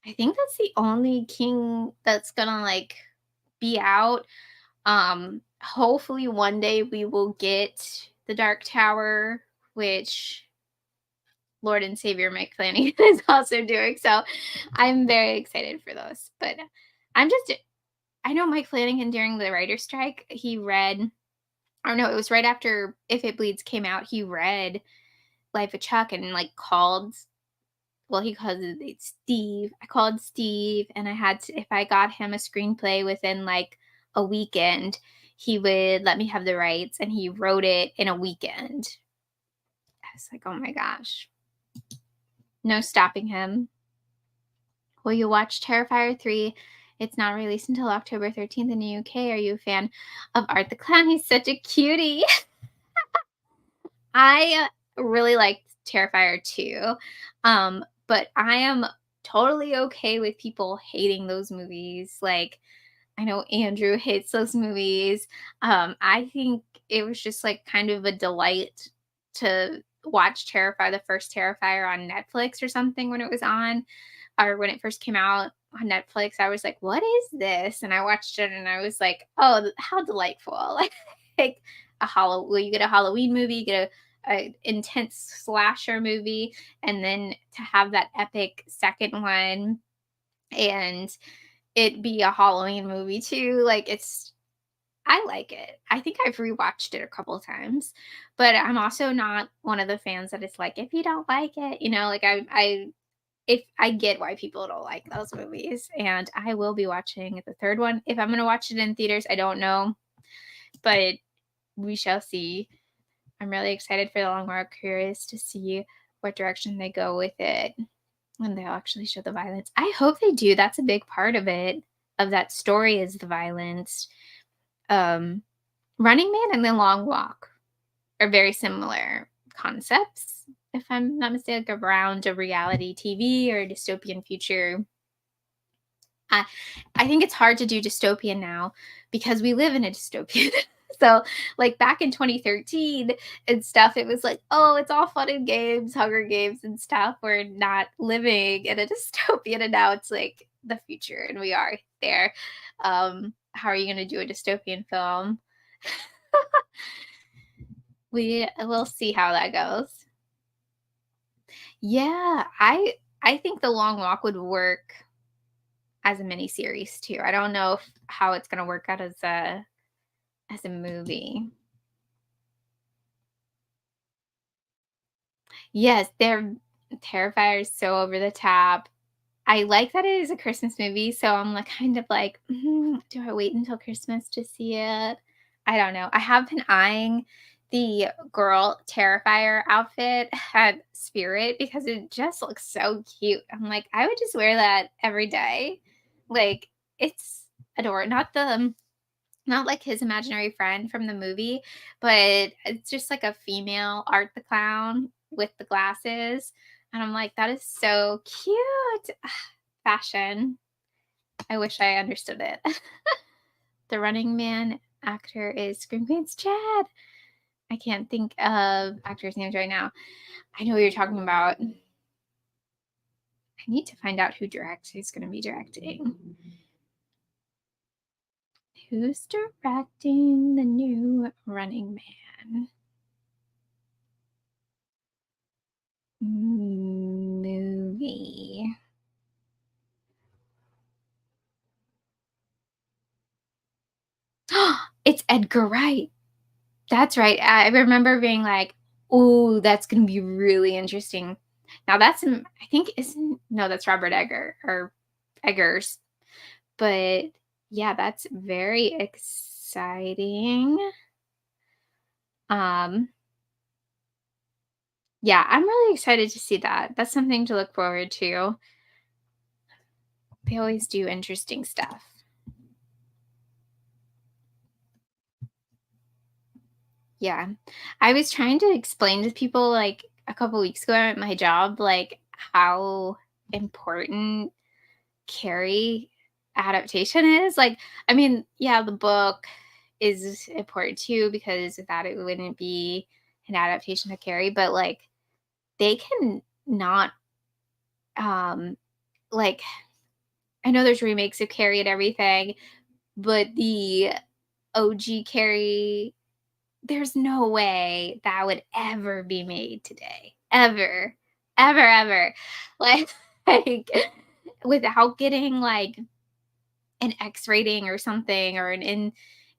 I think that's the only King that's gonna like be out. Hopefully one day we will get the Dark Tower, which Lord and Savior Mike Flanagan is also doing. So I'm very excited for those. But I'm just I know Mike Flanagan during the writer's strike, he read, or no, it was right after If It Bleeds came out, he read Life of Chuck and like called, well, he calls it Steve. I called Steve and I had to, if I got him a screenplay within like a weekend, he would let me have the rights and he wrote it in a weekend. I was like, oh my gosh, no stopping him. Will you watch Terrifier 3? It's not released until October 13th in the UK. Are you a fan of Art the Clown? He's such a cutie. I really liked Terrifier 2, but I am totally okay with people hating those movies. Like, I know Andrew hates those movies. I think it was just like kind of a delight to watch Terrifier, the first Terrifier on Netflix or something when it was on, or when it first came out on Netflix. I was like, "What is this?" And I watched it, and I was like, "Oh, how delightful!" Like well, you get a Halloween movie, you get a intense slasher movie, and then to have that epic second one and it be a Halloween movie too. Like I like it. I think I've rewatched it a couple of times, but I'm also not one of the fans that it's like if you don't like it, like I if I get why people don't like those movies, and I will be watching the third one. If I'm going to watch it in theaters, I don't know, but we shall see. I'm really excited for the long walk. Curious to see what direction they go with it when they'll actually show the violence. I hope they do. That's a big part of it, of that story, is the violence. Um, Running Man and The Long Walk are very similar concepts, if I'm not mistaken, around a reality TV or a dystopian future. I, I think it's hard to do dystopian now because we live in a dystopian. So, like back in 2013 and stuff, it was like, oh, it's all fun and games, Hunger Games and stuff. We're not living in a dystopian, and now it's like the future, and we are there. How are you going to do a dystopian film? we'll see how that goes. Yeah, I think The Long Walk would work as a mini series too. I don't know how it's gonna work out as a movie. Yes, they're Terrifier is so over the top. I like that it is a Christmas movie, so I'm like kind of like, do I wait until Christmas to see it? I don't know. I have been eyeing the girl Terrifier outfit at Spirit because it just looks so cute. I'm like, I would just wear that every day. Like, it's adorable. Not like his imaginary friend from the movie, but it's just like a female Art the Clown with the glasses. And I'm like, that is so cute. Fashion. I wish I understood it. The Running Man actor is Scream Queen's Chad. I can't think of actors' names right now. I know what you're talking about. I need to find out who's going to be directing. Who's directing the new Running Man movie? It's Edgar Wright. That's right. I remember being like, "Oh, that's gonna be really interesting." Now I think isn't no, that's Robert Eggers. But yeah, that's very exciting. Um, yeah, I'm really excited to see that. That's something to look forward to. They always do interesting stuff. Yeah. I was trying to explain to people like a couple weeks ago at my job, like how important Carrie adaptation is. Like, I mean, yeah, the book is important too because without it wouldn't be an adaptation of Carrie, but like they can not um like I know there's remakes of Carrie and everything, but the OG Carrie, there's no way that would ever be made today. Ever. Ever, ever. Like, like without getting like an X rating or something or an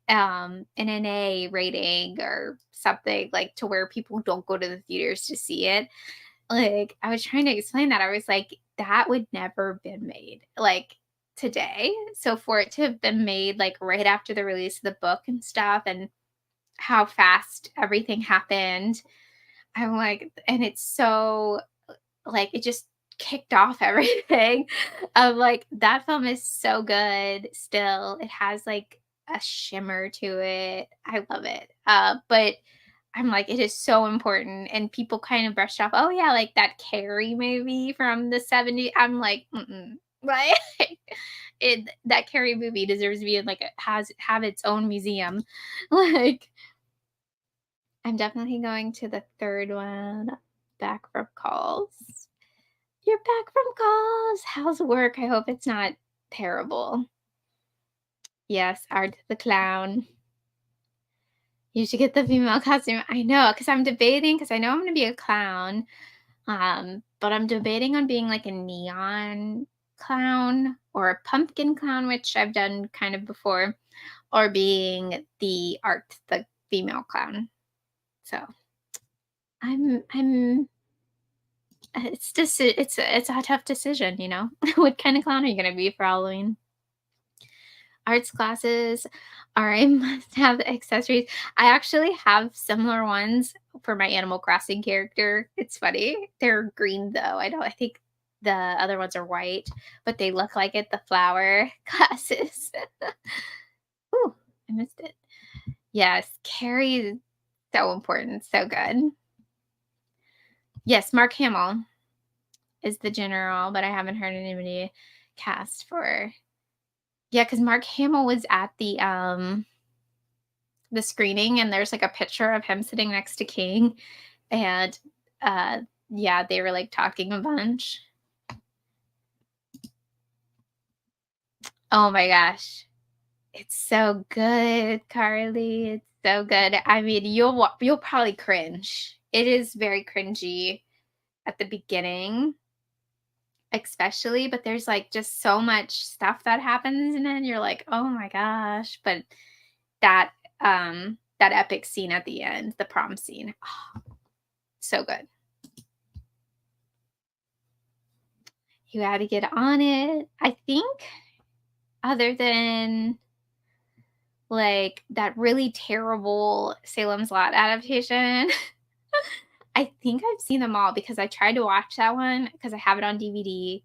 NA rating or something like to where people don't go to the theaters to see it. Like I was trying to explain that. I was like, that would never been made like today. So for it to have been made like right after the release of the book and stuff and how fast everything happened, I'm like, and it's so like it just kicked off everything. Of like that film is so good still. It has like a shimmer to it. I love it. But I'm like, it is so important. And people kind of brushed off, oh yeah, like that Carrie movie from the 70s. I'm like, mm-mm. Like that Carrie movie deserves to be in like have its own museum. Like I'm definitely going to the third one. Back from calls. You're back from calls. How's work? I hope it's not terrible. Yes, Art the Clown. You should get the female costume. I know, because I'm debating, because I know I'm going to be a clown. But I'm debating on being like a neon clown or a pumpkin clown, which I've done kind of before, or being the female clown. So I'm it's a tough decision, you know. What kind of clown are you gonna be for Halloween? Arts classes are a must-have accessories. I actually have similar ones for my Animal Crossing character. It's funny. They're green though. I think the other ones are white, but they look like it. The flower glasses. Ooh, I missed it. Yes, Carrie is so important. So good. Yes, Mark Hamill is the general, but I haven't heard anybody cast for. Yeah, because Mark Hamill was at the screening, and there's like a picture of him sitting next to King, and uh, yeah, they were like talking a bunch. Oh my gosh, it's so good, Carly. So good. I mean, you'll probably cringe. It is very cringy at the beginning, especially, but there's, like, just so much stuff that happens and then you're like, "Oh my gosh," but that, that epic scene at the end, the prom scene, so good. You had to get on it. I think other than, like, that really terrible Salem's Lot adaptation, I think I've seen them all because I tried to watch that one because I have it on DVD,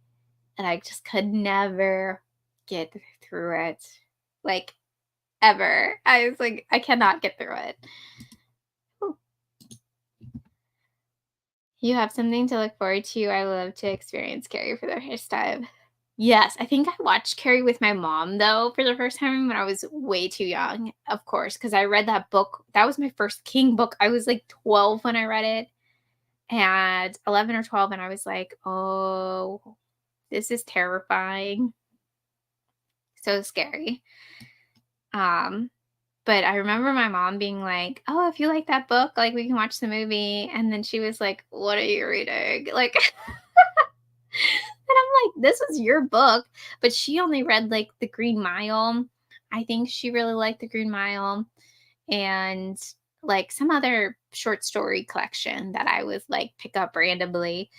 and I just could never get through it, like, ever. I was like, "I cannot get through it." Ooh. You have something to look forward to. I love to experience Carrie for the first time. Yes, I think I watched Carrie with my mom, though, for the first time when I was way too young, of course, because I read that book. That was my first King book. I was, like, 12 when I read it, and 11 or 12, and I was like, "Oh, this is terrifying." So scary. Um, but I remember my mom being like, "Oh, if you like that book, like, we can watch the movie," and then she was like, "What are you reading?" Like, and I'm like, "This was your book," but she only read, like, The Green Mile. I think she really liked The Green Mile and, like, some other short story collection that I would, like, pick up randomly.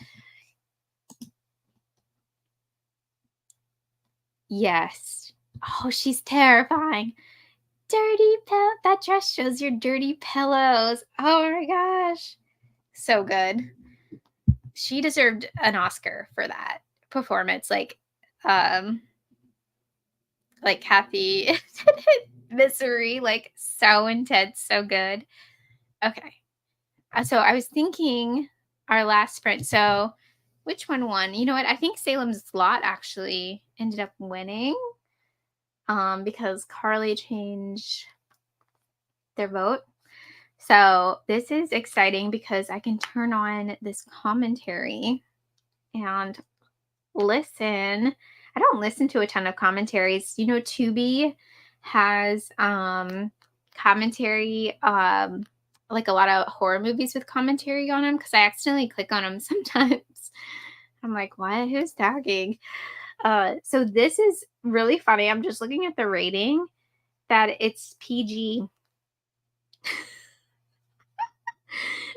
Yes. Oh, she's terrifying. Dirty pill that dress shows your dirty pillows. Oh my gosh. So good. She deserved an Oscar for that performance. Um, like Kathy Misery, like so intense, so good. Okay. So I was thinking our last sprint. So which one won? You know what? I think Salem's Lot actually ended up winning. Because Carly changed their vote. So this is exciting because I can turn on this commentary and listen. I don't listen to a ton of commentaries. You know, Tubi has commentary, like a lot of horror movies with commentary on them because I accidentally click on them sometimes. I'm like, what? Who's talking? So this is really funny. I'm just looking at the rating that it's PG.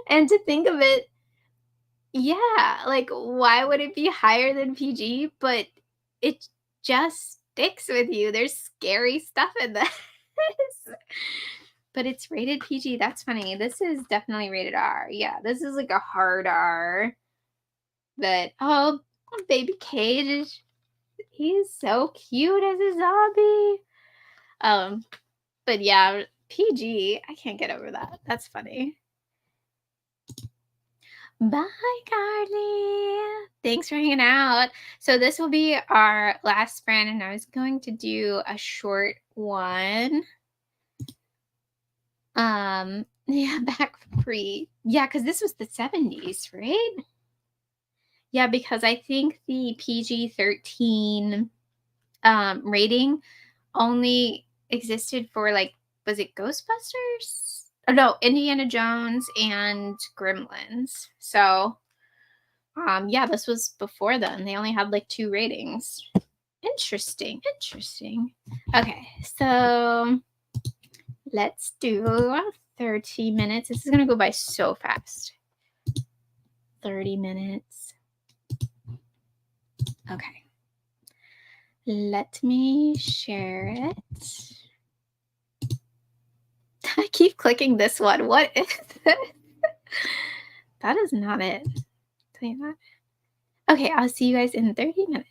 And to think of it, yeah, like, why would it be higher than PG? But it just sticks with you. There's scary stuff in this. But it's rated PG. That's funny. This is definitely rated R. Yeah, this is like a hard R. But oh, baby Cage, he's so cute as a zombie. Um, but yeah, PG. I can't get over that. That's funny. Bye, Carly. Thanks for hanging out. So this will be our last sprint, and I was going to do a short one. Yeah, back pre. Yeah, because this was the 70s, right? Yeah, because I think the PG-13 rating only existed for like, was it Ghostbusters? Oh no, Indiana Jones and Gremlins. So yeah, this was before then. They only had like 2 ratings. Interesting, interesting. Okay, so let's do 30 minutes. This is gonna go by so fast. 30 minutes. Okay. Let me share it. I keep clicking this one. What is this? That is not it. Tell you that. Okay, I'll see you guys in 30 minutes.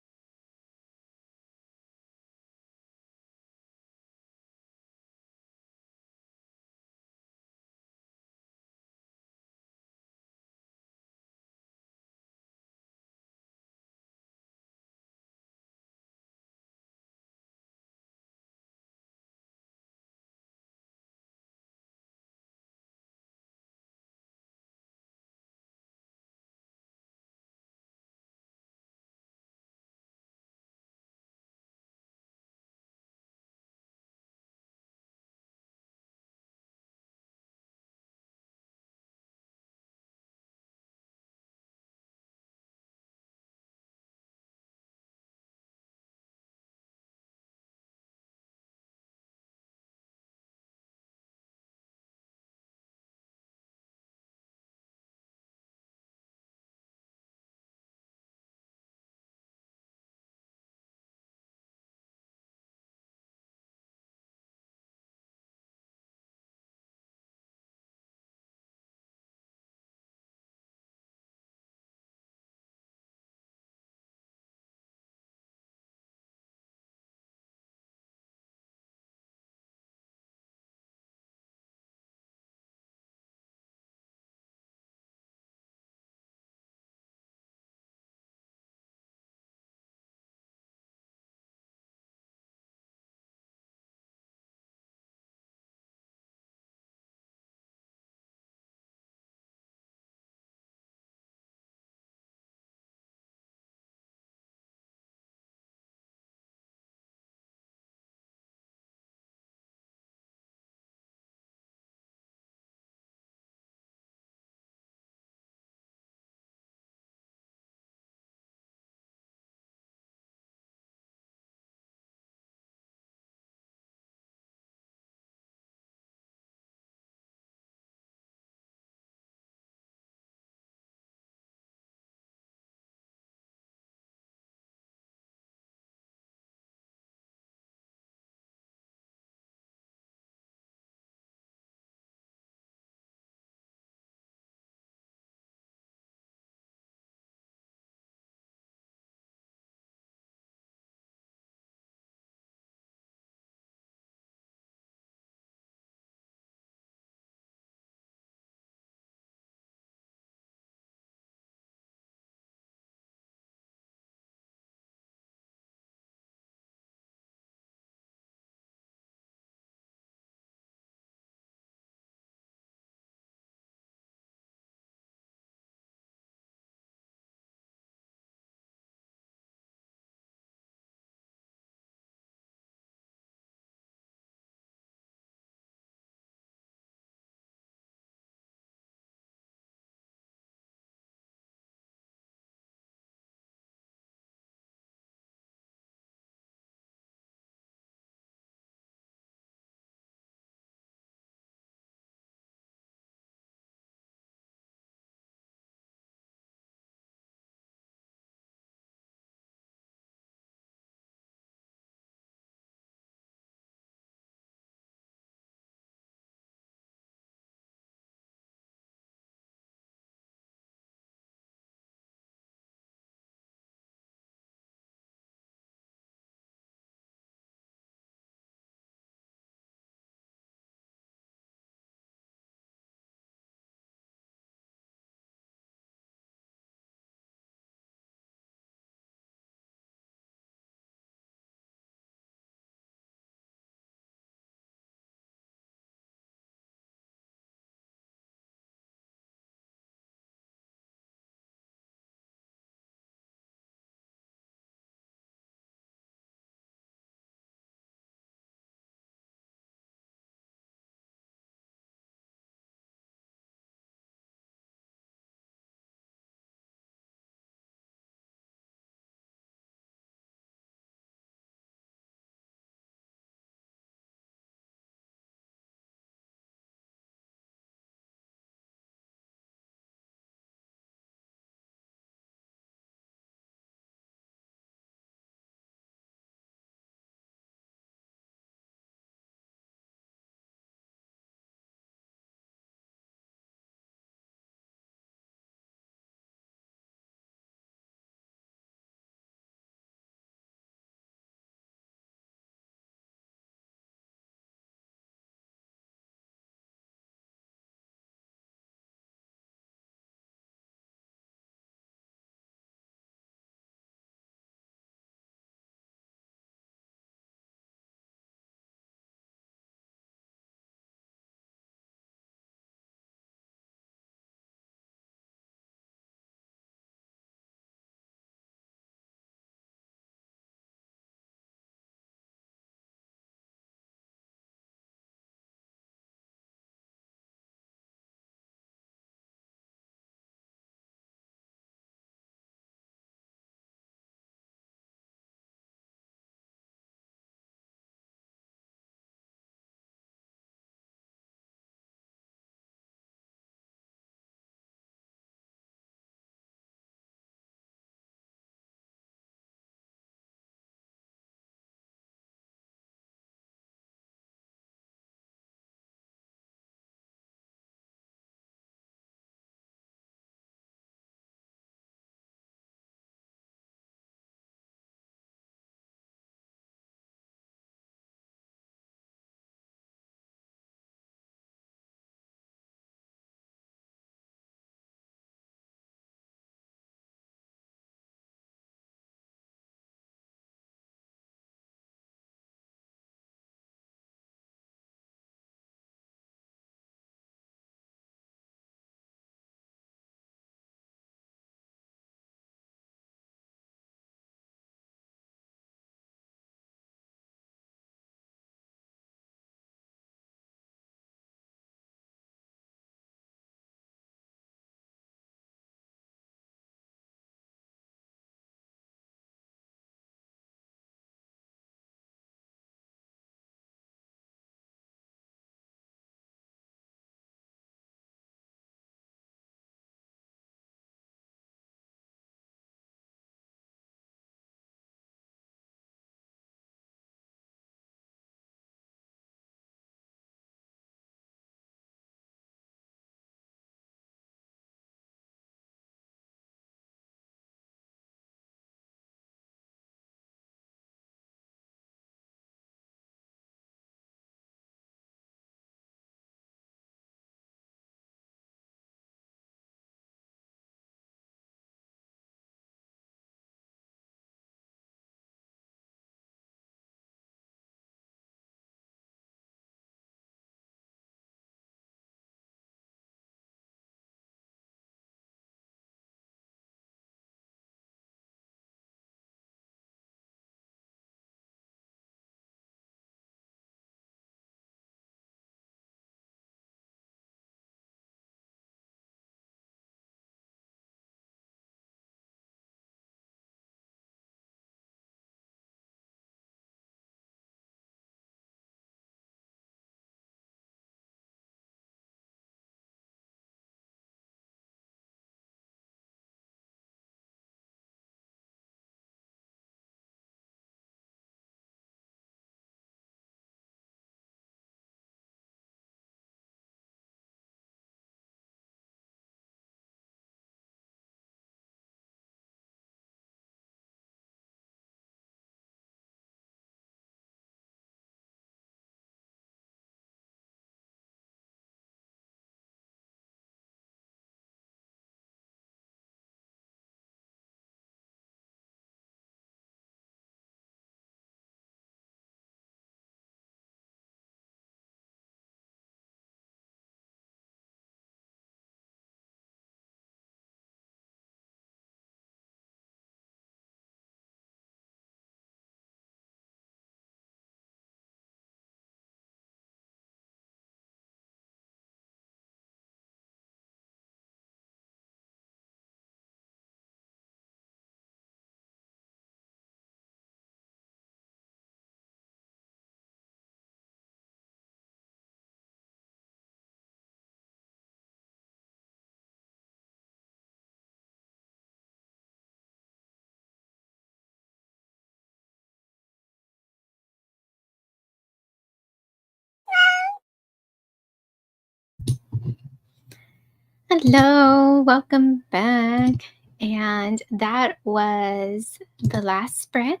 Hello, welcome back. And that was the last sprint.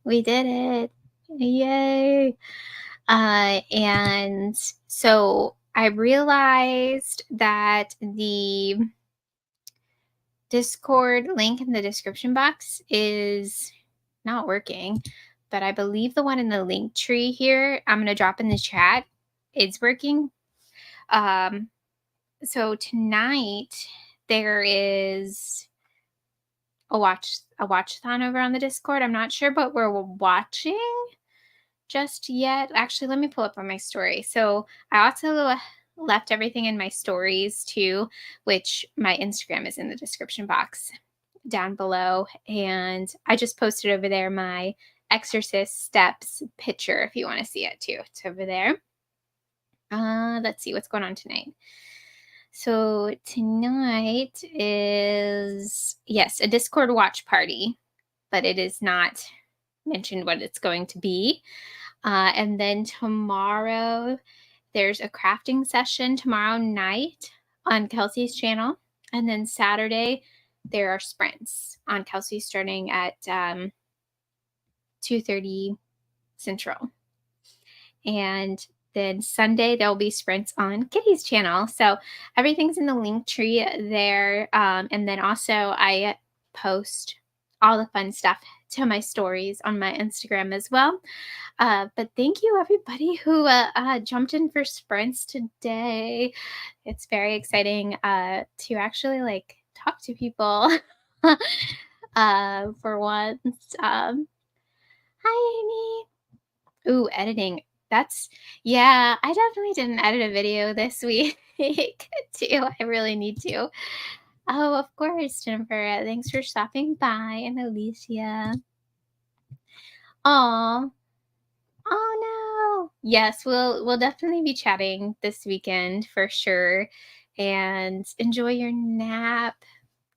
We did it. Yay. And so I realized that the Discord link in the description box is not working, but I believe the one in the link tree here, I'm going to drop in the chat, is working. So tonight there is a watch-a-thon over on the Discord. I'm not sure what we're watching just yet. Actually, let me pull up on my story. So I also left everything in my stories too, which my Instagram is in the description box down below. And I just posted over there my exorcist steps picture if you want to see it too. It's over there. Let's see what's going on tonight. So tonight is, yes, a Discord watch party, but it is not mentioned what it's going to be. And then tomorrow, there's a crafting session tomorrow night on Kelsi's channel. And then Saturday, there are sprints on Kelsi starting at 2:30 Central. And then Sunday, there'll be sprints on Kitty's channel. So everything's in the link tree there. And then also I post all the fun stuff to my stories on my Instagram as well. But thank you everybody who jumped in for sprints today. It's very exciting to actually like talk to people for once. Hi, Amy. Ooh, editing. Yeah, I definitely didn't edit a video this week too. I really need to. Oh, of course, Jennifer. Thanks for stopping by. And Alicia. Oh, oh no. Yes, we'll definitely be chatting this weekend for sure. And enjoy your nap,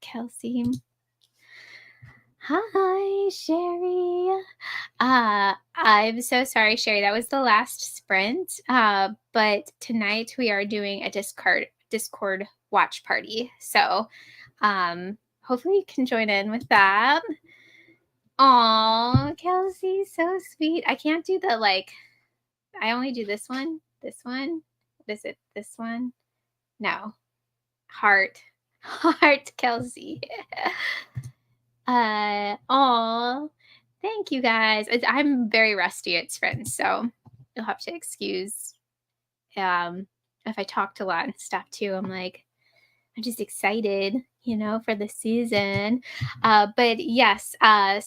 Kelsi. Hi, Sherry. I'm so sorry, Sherry. That was the last sprint. But tonight we are doing a Discord watch party. So hopefully you can join in with that. Aw, Kelsi, so sweet. I can't do the I only do this one. This one. What is it? This one? No. Heart. Heart, Kelsi. Aw. Thank you guys. I'm very rusty at sprints, so you'll have to excuse if I talked a lot and stuff too. I'm just excited, for the season. But yes,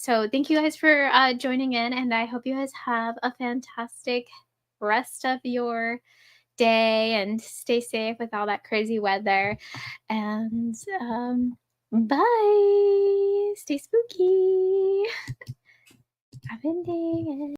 so thank you guys for joining in, and I hope you guys have a fantastic rest of your day and stay safe with all that crazy weather. And bye. Stay spooky. I'm ending it.